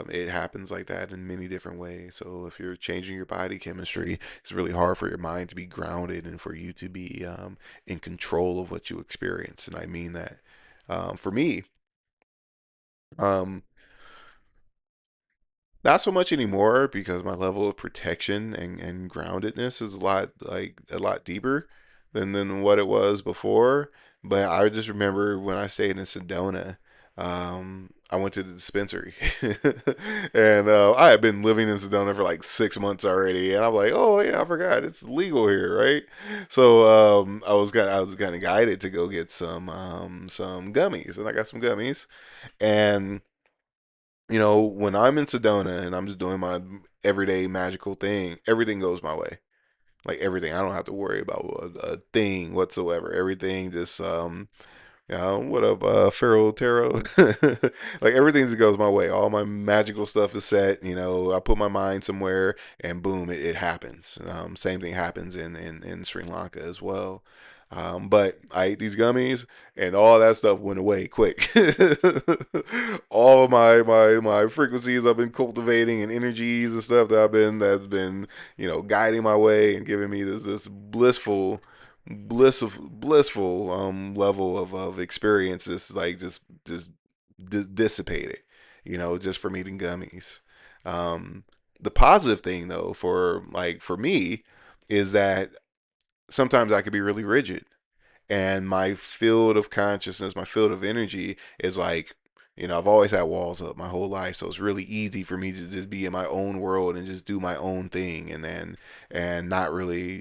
it happens like that in many different ways. So if you're changing your body chemistry, it's really hard for your mind to be grounded and for you to be in control of what you experience. And I mean that. For me, um, Not so much anymore because my level of protection and groundedness is a lot like a lot deeper than what it was before. But I just remember when I stayed in Sedona, I went to the dispensary, and I had been living in Sedona for like 6 months already, and I'm like, oh yeah, I forgot it's legal here, right? So I was kind of guided to go get some gummies, and I got some gummies, and when I'm in Sedona and I'm just doing my everyday magical thing, everything goes my way. Like everything, I don't have to worry about a thing whatsoever. Everything just what up, Pharaoh Tarot? Like everything just goes my way. All my magical stuff is set. I put my mind somewhere, and boom, it happens. Same thing happens in Sri Lanka as well. But I ate these gummies, and all that stuff went away quick. All of my frequencies I've been cultivating and energies and stuff that's been guiding my way and giving me this blissful level of experiences like just dissipated, just from eating gummies. um the positive thing though for me is that sometimes I could be really rigid, and my field of consciousness, my field of energy is like, I've always had walls up my whole life, so it's really easy for me to just be in my own world and just do my own thing, and not really,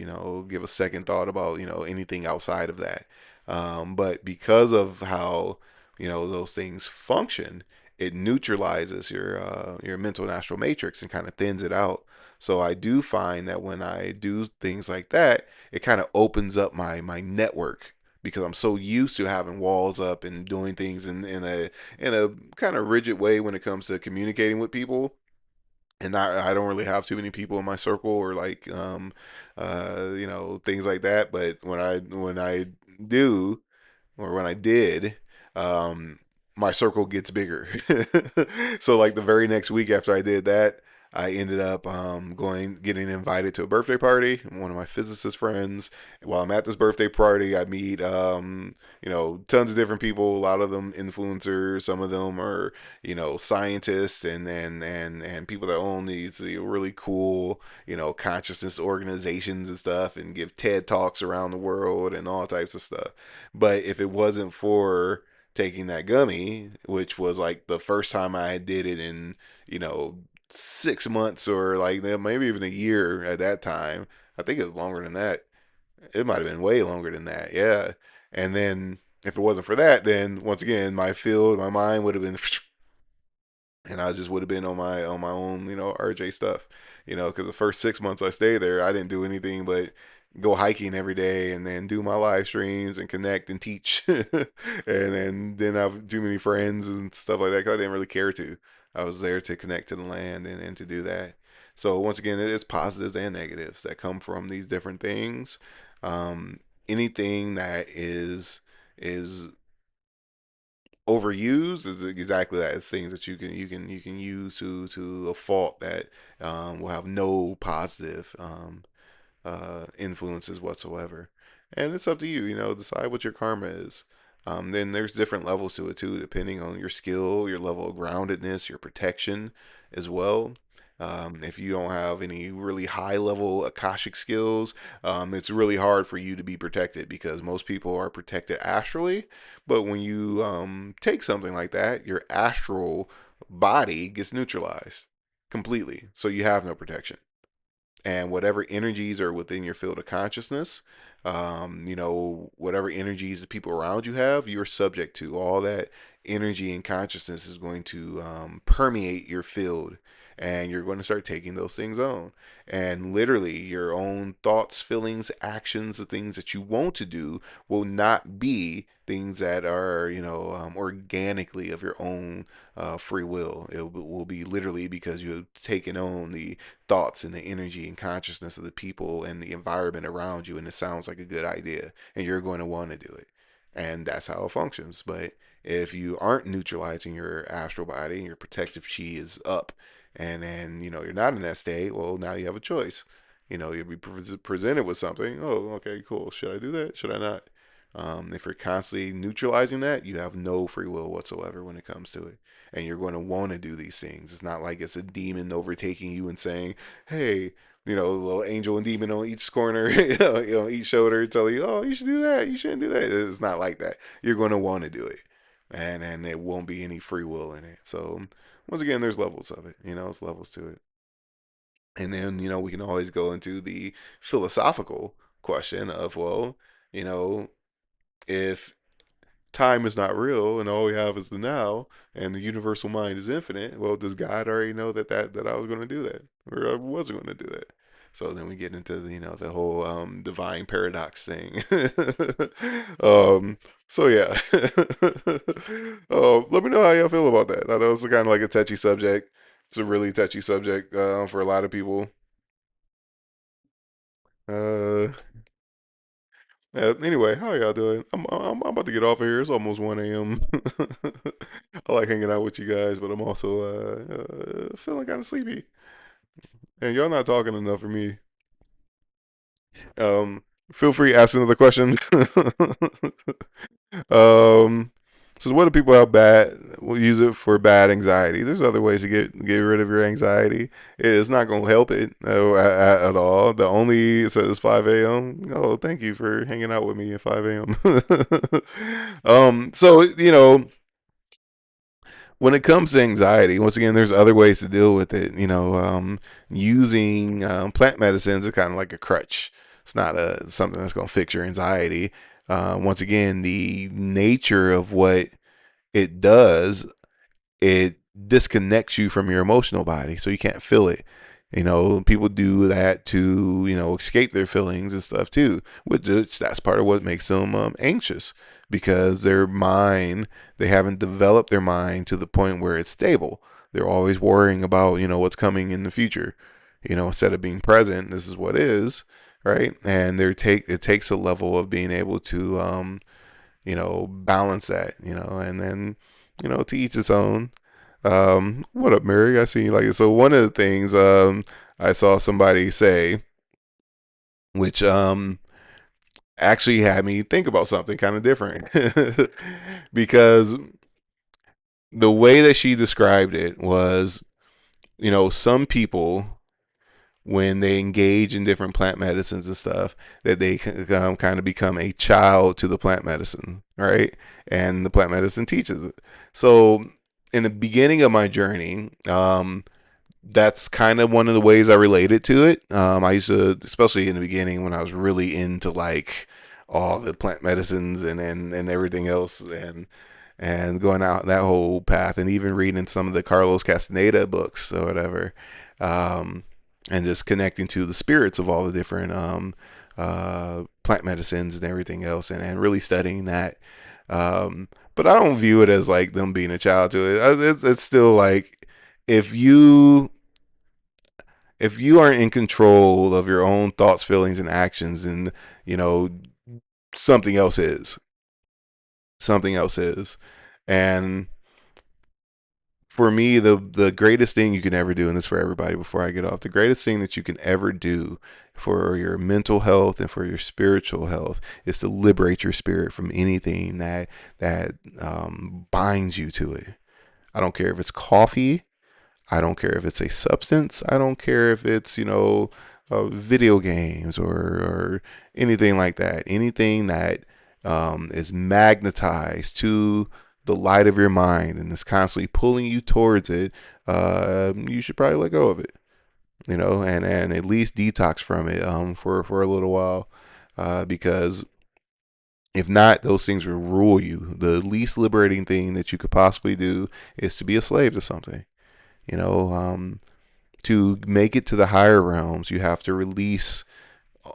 give a second thought about, anything outside of that. But because of how, those things function, it neutralizes your mental and astral matrix and kind of thins it out. So I do find that when I do things like that, it kind of opens up my network, because I'm so used to having walls up and doing things in a kind of rigid way when it comes to communicating with people. And I don't really have too many people in my circle, or like things like that. But when I do, or when I did, um, my circle gets bigger. So like the very next week after I did that, I ended up getting invited to a birthday party. One of my physicist friends. While I'm at this birthday party, I meet tons of different people. A lot of them influencers. Some of them are scientists and people that own these really cool consciousness organizations and stuff, and give TED talks around the world and all types of stuff. But if it wasn't for taking that gummy, which was like the first time I did it in, you know, 6 months, or like maybe even a year at that time. I think it was longer than that. It might have been way longer than that. Yeah. And then if it wasn't for that, then once again, my mind would have been and I just would have been on my own, RJ stuff, because the first 6 months I stayed there, I didn't do anything but go hiking every day, and then do my live streams and connect and teach, and then didn't have too many friends and stuff like that, 'cause I didn't really care to. I was there to connect to the land, and to do that. So once again, it is positives and negatives that come from these different things. Um, Anything that is overused is exactly that. It's things that you can use to a fault that will have no positive influences whatsoever. And it's up to you, decide what your karma is. Then there's different levels to it too, depending on your skill, your level of groundedness, your protection as well. If you don't have any really high level Akashic skills, it's really hard for you to be protected, because most people are protected astrally. But when you take something like that, your astral body gets neutralized completely. So you have no protection, and whatever energies are within your field of consciousness, whatever energies the people around you have, you're subject to. All that energy and consciousness is going to permeate your field, and you're going to start taking those things on. And literally, your own thoughts, feelings, actions, the things that you want to do will not be things that are, organically of your own free will. It will be literally because you have taken on the thoughts and the energy and consciousness of the people and the environment around you, and it sounds like a good idea, and you're going to want to do it. And that's how it functions. But if you aren't neutralizing your astral body and your protective chi is up, and then you're not in that state, well, now you have a choice. You'll be presented with something. Oh, okay, cool. Should I do that? Should I not? If you're constantly neutralizing that, you have no free will whatsoever when it comes to it. And you're going to want to do these things. It's not like it's a demon overtaking you and saying, hey, a little angel and demon on each corner, each shoulder, telling you, oh, you should do that, you shouldn't do that. It's not like that. You're going to want to do it, and it won't be any free will in it. So once again, there's levels of it. It's levels to it. And then, we can always go into the philosophical question of, well, you know, if time is not real and all we have is the now and the universal mind is infinite, well, does God already know that I was going to do that, or I wasn't going to do that? So then we get into the whole divine paradox thing. So yeah. Let me know how y'all feel about that. I know it's kind of like a touchy subject. It's a really touchy subject for a lot of people. uh Anyway, how y'all doing? I'm about to get off of here. It's almost 1 a.m. I like hanging out with you guys, but I'm also feeling kind of sleepy. And y'all not talking enough for me. Um, Feel free to ask another question. um, so what do people have bad? Will use it for bad anxiety. There's other ways to get rid of your anxiety. It's not gonna help it at all. The only it says 5 a.m. Oh, thank you for hanging out with me at 5 a.m. So when it comes to anxiety, once again, there's other ways to deal with it. Using plant medicines is kind of like a crutch. It's not something that's going to fix your anxiety. Once again, the nature of what it does, it disconnects you from your emotional body, so you can't feel it. People do that to escape their feelings and stuff too, which that's part of what makes them anxious, because their mind, they haven't developed their mind to the point where it's stable. They're always worrying about what's coming in the future. Instead of being present, this is what is, right? And it takes a level of being able to balance that, and then to each his own. What up, Mary? I see you like it. So one of the things I saw somebody say, which actually had me think about something kind of different, because the way that she described it was, some people, when they engage in different plant medicines and stuff, that they kind of become a child to the plant medicine, right? And the plant medicine teaches it. So in the beginning of my journey, that's kind of one of the ways I related to it. I used to, especially in the beginning when I was really into like all the plant medicines and everything else, and going out that whole path, and even reading some of the Carlos Castaneda books or whatever, um, and just connecting to the spirits of all the different plant medicines and everything else, and really studying that. But I don't view it as like them being a child to it. It's still like, if you aren't in control of your own thoughts, feelings, and actions, and you know something else is, something else is. And for me, the greatest thing you can ever do, and this for everybody before I get off, the greatest thing that you can ever do for your mental health and for your spiritual health is to liberate your spirit from anything that binds you to it. I don't care if it's coffee. I don't care if it's a substance. I don't care if it's, video games or anything like that. Anything that is magnetized to the light of your mind and is constantly pulling you towards it, you should probably let go of it, and at least detox from it for a little while, because if not, those things will rule you. The least liberating thing that you could possibly do is to be a slave to something. You know, to make it to the higher realms, you have to release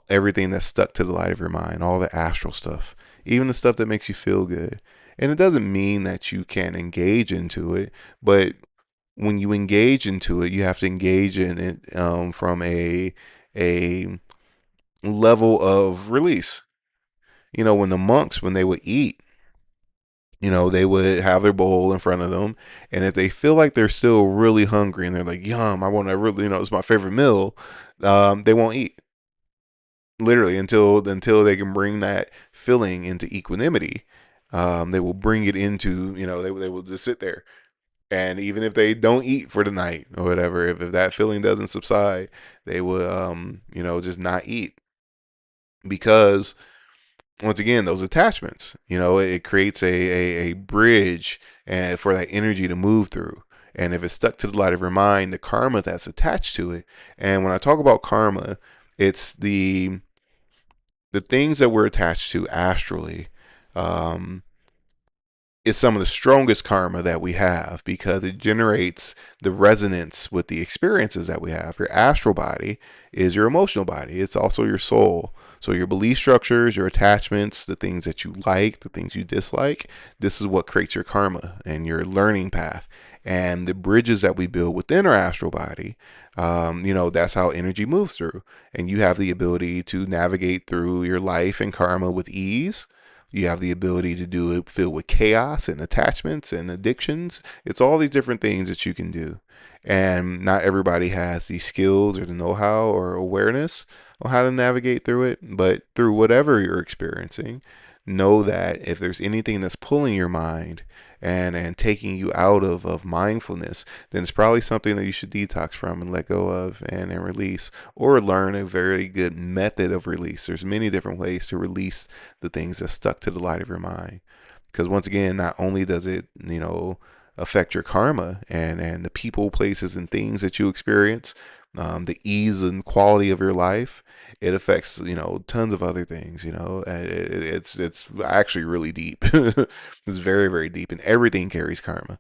everything that's stuck to the light of your mind, all the astral stuff, even the stuff that makes you feel good. And it doesn't mean that you can't engage into it, but when you engage into it, you have to engage in it from a level of release. When the monks, when they would eat, they would have their bowl in front of them, and if they feel like they're still really hungry and they're like, "Yum, I want to really, it's my favorite meal," they won't eat. literally until they can bring that feeling into equanimity. They will bring it into, they will just sit there. And even if they don't eat for the night or whatever, if that feeling doesn't subside, they will, just not eat, because once again, those attachments, it creates a bridge and for that energy to move through. And if it's stuck to the light of your mind, the karma that's attached to it. And when I talk about karma, it's the things that we're attached to astrally. Um, is some of the strongest karma that we have, because it generates the resonance with the experiences that we have. Your astral body is your emotional body, it's also your soul. So, your belief structures, your attachments, the things that you like, the things you dislike, this is what creates your karma and your learning path. And the bridges that we build within our astral body, that's how energy moves through. And you have the ability to navigate through your life and karma with ease. You have the ability to do it filled with chaos and attachments and addictions. It's all these different things that you can do. And not everybody has the skills or the know how or awareness on how to navigate through it. But through whatever you're experiencing, know that if there's anything that's pulling your mind and taking you out of mindfulness, then it's probably something that you should detox from and let go of and release, or learn a very good method of release. There's many different ways to release the things that stuck to the light of your mind. Because once again, not only does it, affect your karma and the people, places, and things that you experience, the ease and quality of your life, it affects, tons of other things. It's actually really deep. It's very, very deep, and everything carries karma.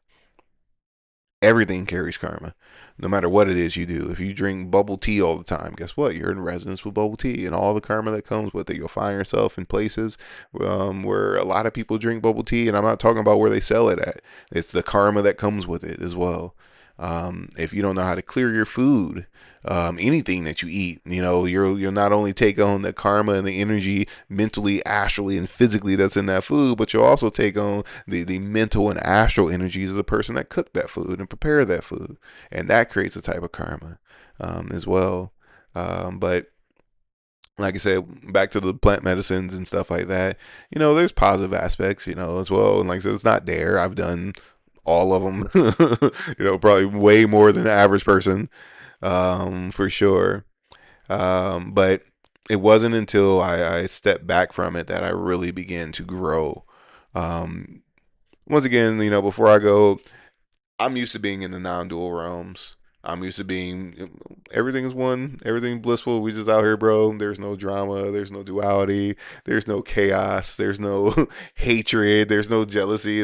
Everything carries karma, no matter what it is you do. If you drink bubble tea all the time, guess what? You're in resonance with bubble tea and all the karma that comes with it. You'll find yourself in places where a lot of people drink bubble tea, and I'm not talking about where they sell it at. It's the karma that comes with it as well. If you don't know how to clear your food, anything that you eat, you'll not only take on the karma and the energy mentally, astrally, and physically that's in that food, but you'll also take on the mental and astral energies of the person that cooked that food and prepared that food, and that creates a type of karma as well. But like I said, back to the plant medicines and stuff like that, there's positive aspects, as well. And like I said, it's not there. I've done all of them, probably way more than the average person, for sure. But it wasn't until I stepped back from it that I really began to grow. Um, Once again, before I go, I'm used to being in the non-dual realms. I'm used to being everything is one, everything blissful. We just out here, bro. There's no drama. There's no duality. There's no chaos. There's no hatred. There's no jealousy.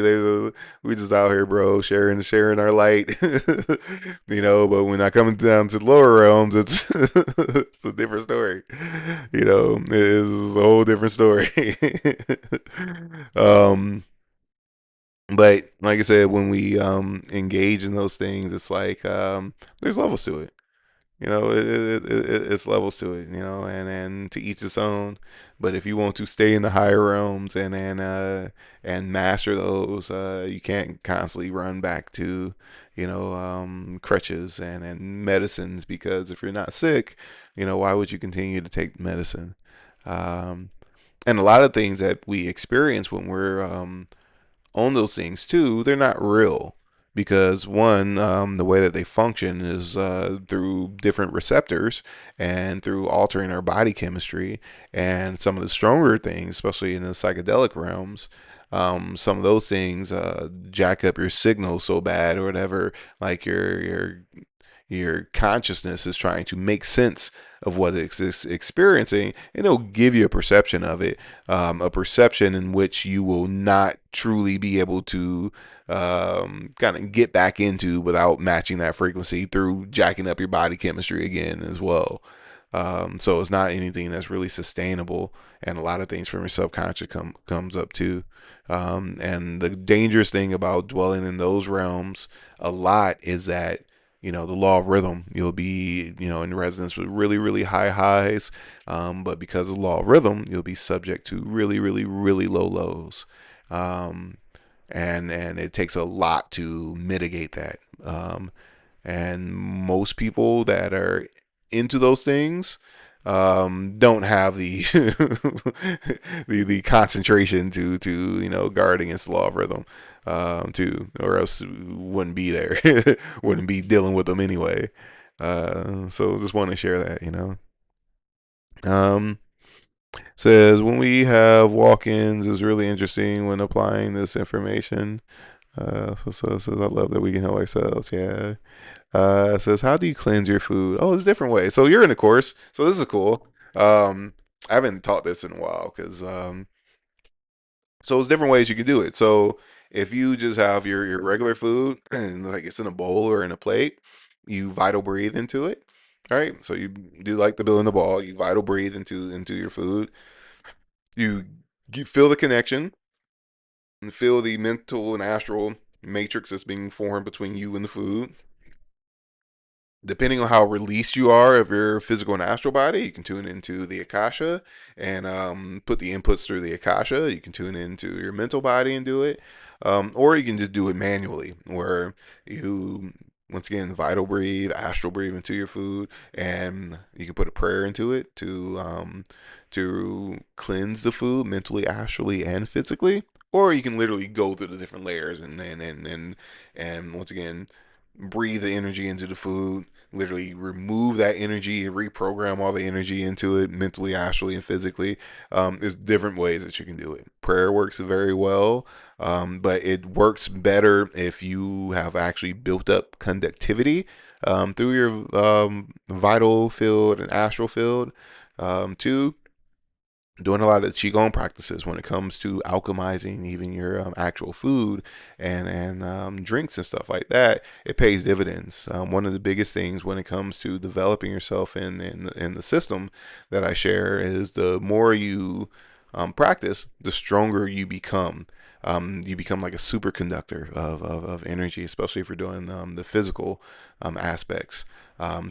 We just out here, bro, sharing our light. But when I come down to the lower realms, it's it's a different story. It is a whole different story. um but like I said, when we engage in those things, it's like there's levels to it. It's levels to it. And to each its own. But if you want to stay in the higher realms and master those, you can't constantly run back to crutches and medicines, because if you're not sick, why would you continue to take medicine? Um, and a lot of things that we experience when we're on those things too, they're not real, because one, the way that they function is through different receptors and through altering our body chemistry. And some of the stronger things, especially in the psychedelic realms, some of those things jack up your signal so bad or whatever, like your consciousness is trying to make sense of what it's experiencing, and it'll give you a perception of it, a perception in which you will not truly be able to kind of get back into without matching that frequency through jacking up your body chemistry again as well. So it's not anything that's really sustainable, and a lot of things from your subconscious comes up too. And the dangerous thing about dwelling in those realms a lot is that the law of rhythm, you'll be in resonance with really, really high highs, but because of the law of rhythm, you'll be subject to really, really, really low lows. um, and it takes a lot to mitigate that. And most people that are into those things, don't have the the concentration to guard against the law of rhythm, to or else wouldn't be there, wouldn't be dealing with them anyway. So just want to share that. Um, Says when we have walk-ins is really interesting when applying this information. So it says I love that we can help ourselves. Yeah. It says how do you cleanse your food? Oh, there's different ways. So you're in the course. So this is cool. Um, I haven't taught this in a while because so there's different ways you can do it. So if you just have your regular food and like it's in a bowl or in a plate, you vital breathe into it. All right. So you do like the bill in the ball. You vital breathe into your food. You feel the connection and feel the mental and astral matrix that's being formed between you and the food. Depending on how released you are of your physical and astral body, you can tune into the Akasha and put the inputs through the Akasha. You can tune into your mental body and do it. Or you can just do it manually, where you, once again, vital breathe, astral breathe into your food, and you can put a prayer into it to cleanse the food mentally, astrally, and physically. Or you can literally go through the different layers and once again breathe the energy into the food, literally remove that energy and reprogram all the energy into it mentally, astrally, and physically. There's different ways that you can do it. Prayer works very well, but it works better if you have actually built up conductivity through your vital field and astral field. Two, doing a lot of qigong practices when it comes to alchemizing even your actual food and drinks and stuff like that. It pays dividends. One of the biggest things when it comes to developing yourself in the system that I share is the more you practice, the stronger you become. You become like a superconductor of energy, especially if you're doing the physical aspects.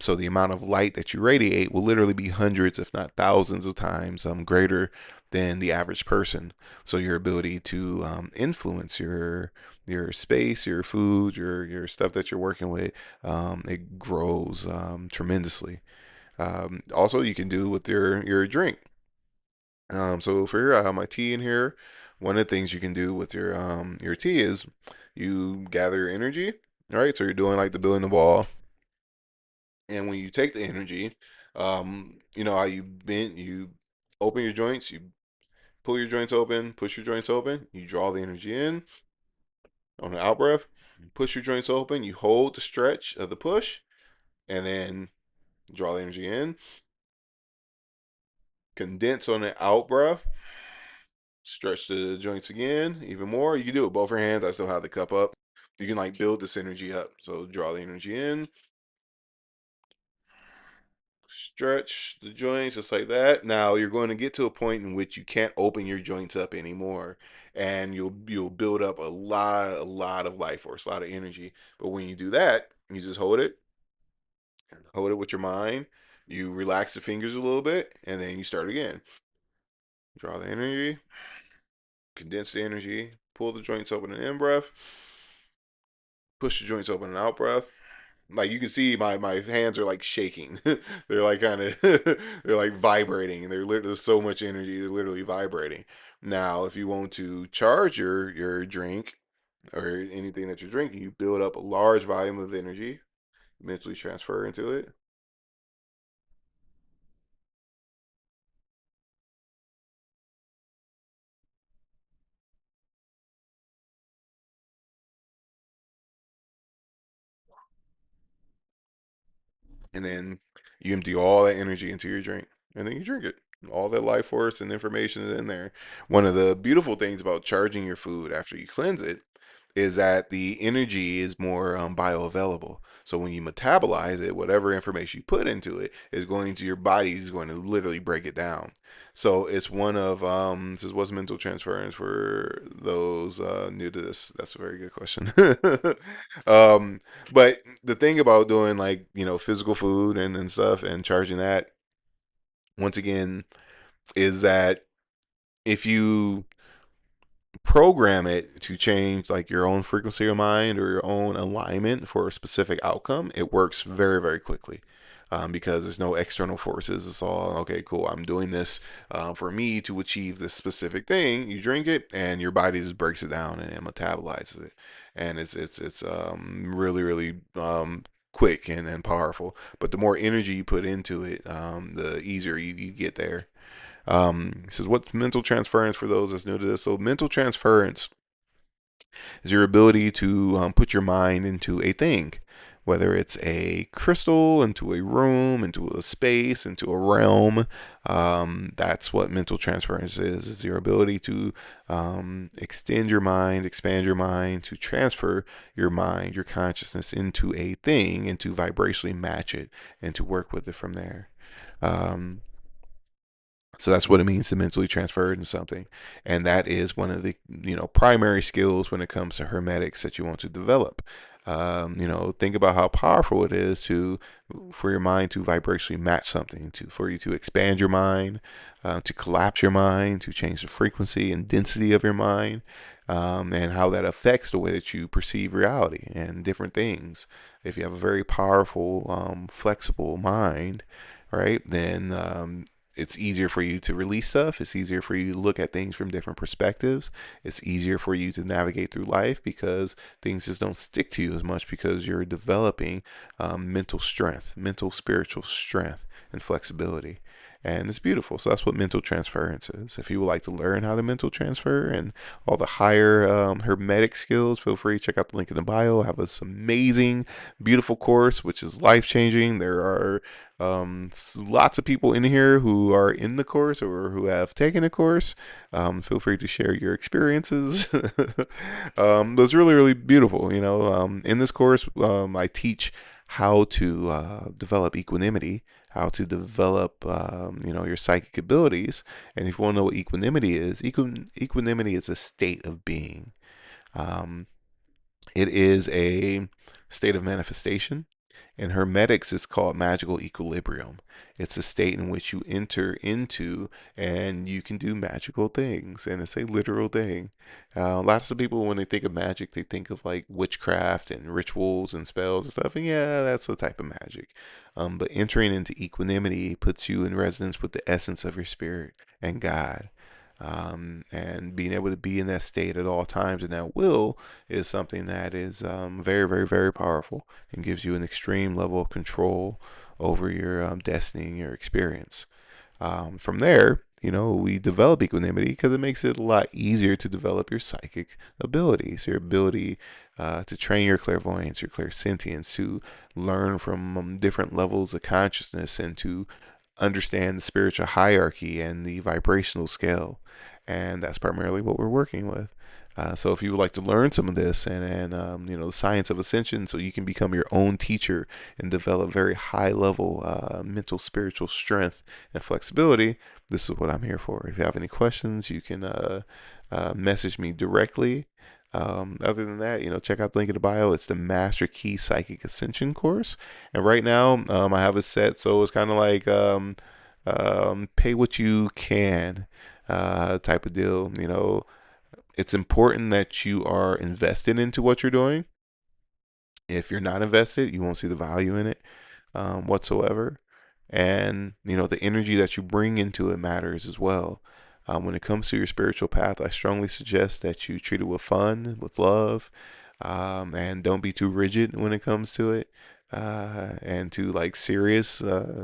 So the amount of light that you radiate will literally be hundreds, if not thousands, of times greater than the average person. So your ability to influence your space, your food, your stuff that you're working with, it grows tremendously. Also, you can do with your drink. So for here, I have my tea in here. One of the things you can do with your tea is you gather your energy. All right, so you're doing like the Bill in the ball, and when you take the energy, you know how you open your joints, you pull your joints open, push your joints open, you draw the energy in on the out breath, push your joints open, you hold the stretch of the push, and then draw the energy in, condense on the out breath, stretch the joints again, even more. You can do it with both your hands. I still have the cup up. You can like build this energy up. So draw the energy in, stretch the joints just like that. Now you're going to get to a point in which you can't open your joints up anymore, and you'll build up a lot of life force, a lot of energy. But when you do that, you just hold it with your mind. You relax the fingers a little bit, and then you start again. Draw the energy, condense the energy, pull the joints open and in breath, push the joints open and out breath. Like you can see my hands are like shaking. They're like kind of they're like vibrating, and there's so much energy. They're literally vibrating. Now, if you want to charge your drink or anything that you're drinking, you build up a large volume of energy, mentally transfer into it, and then you empty all that energy into your drink, and then you drink it. All that life force and information is in there. One of the beautiful things about charging your food after you cleanse it is that the energy is more bioavailable. So when you metabolize it, whatever information you put into it is going to your body is going to literally break it down. So it's one of this is what's mental transference for those new to this. That's a very good question. um, but the thing about doing like physical food and stuff and charging that once again is that if you program it to change like your own frequency of mind or your own alignment for a specific outcome, it works very, very quickly. because there's no external forces. It's all okay, cool. I'm doing this for me to achieve this specific thing. You drink it, and your body just breaks it down and it metabolizes it, and it's really really quick and powerful. But the more energy you put into it, the easier you get there. This is what's mental transference for those that's new to this. So mental transference is your ability to put your mind into a thing, whether it's a crystal, into a room, into a space, into a realm. That's what mental transference is your ability to extend your mind, expand your mind, to transfer your mind, your consciousness into a thing, and to vibrationally match it and to work with it from there. Um, so that's what it means to mentally transfer into something, and that is one of the primary skills when it comes to hermetics that you want to develop. Think about how powerful it is to for your mind to vibrationally match something, to for you to expand your mind, to collapse your mind, to change the frequency and density of your mind, and how that affects the way that you perceive reality and different things. If you have a very powerful, flexible mind, right, then it's easier for you to release stuff. It's easier for you to look at things from different perspectives. It's easier for you to navigate through life because things just don't stick to you as much because you're developing mental strength, mental spiritual strength, and flexibility. And it's beautiful. So that's what mental transference is. If you would like to learn how to mental transfer and all the higher hermetic skills, feel free to check out the link in the bio. I have this amazing, beautiful course, which is life changing. There are lots of people in here who are in the course or who have taken the course. Feel free to share your experiences. But it's really, really beautiful. In this course, I teach how to develop equanimity, how to develop, your psychic abilities. And if you want to know what equanimity is, equanimity is a state of being. Um, it is a state of manifestation. In hermetics, it's called magical equilibrium. It's a state in which you enter into and you can do magical things, and it's a literal thing. Lots of people, when they think of magic, they think of like witchcraft and rituals and spells and stuff, and yeah, that's the type of magic. But entering into equanimity puts you in resonance with the essence of your spirit and God. And being able to be in that state at all times and that will is something that is very, very, very powerful and gives you an extreme level of control over your destiny and your experience. From there, we develop equanimity because it makes it a lot easier to develop your psychic abilities, your ability to train your clairvoyance, your clairsentience, to learn from different levels of consciousness and to understand the spiritual hierarchy and the vibrational scale. And that's primarily what we're working with. So if you would like to learn some of this and the science of ascension, so you can become your own teacher and develop very high level mental spiritual strength and flexibility, this is what I'm here for. If you have any questions, you can message me directly. Other than that, check out the link in the bio. It's the Master Key Psychic Ascension course, and right now I have it set so it's kind of like pay what you can type of deal. It's important that you are invested into what you're doing. If you're not invested, you won't see the value in it whatsoever. And, the energy that you bring into it matters as well. When it comes to your spiritual path, I strongly suggest that you treat it with fun, with love, and don't be too rigid when it comes to it. And too like serious,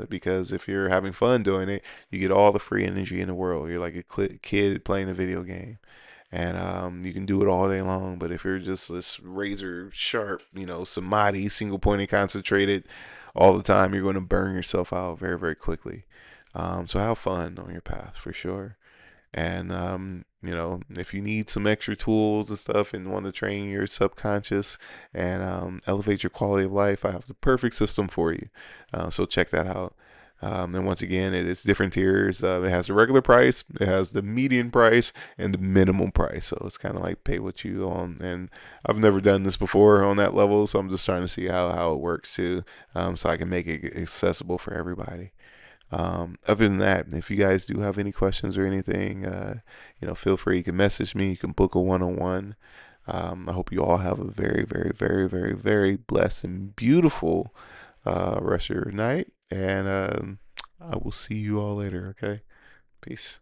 because if you're having fun doing it, you get all the free energy in the world. You're like a kid playing a video game, and you can do it all day long. But if you're just this razor sharp, samadhi, single pointed, concentrated all the time, you're going to burn yourself out very, very quickly. So have fun on your path for sure. And if you need some extra tools and stuff and want to train your subconscious and elevate your quality of life, I have the perfect system for you. So check that out. And once again, it's different tiers. It has the regular price, it has the median price, and the minimum price. So it's kind of like pay what you on. And I've never done this before on that level, so I'm just trying to see how it works too, so I can make it accessible for everybody. Other than that, if you guys do have any questions or anything, feel free. You can message me. You can book a one-on-one. I hope you all have a very, very, very, very, very blessed and beautiful rest of your night. And I will see you all later. Okay, peace.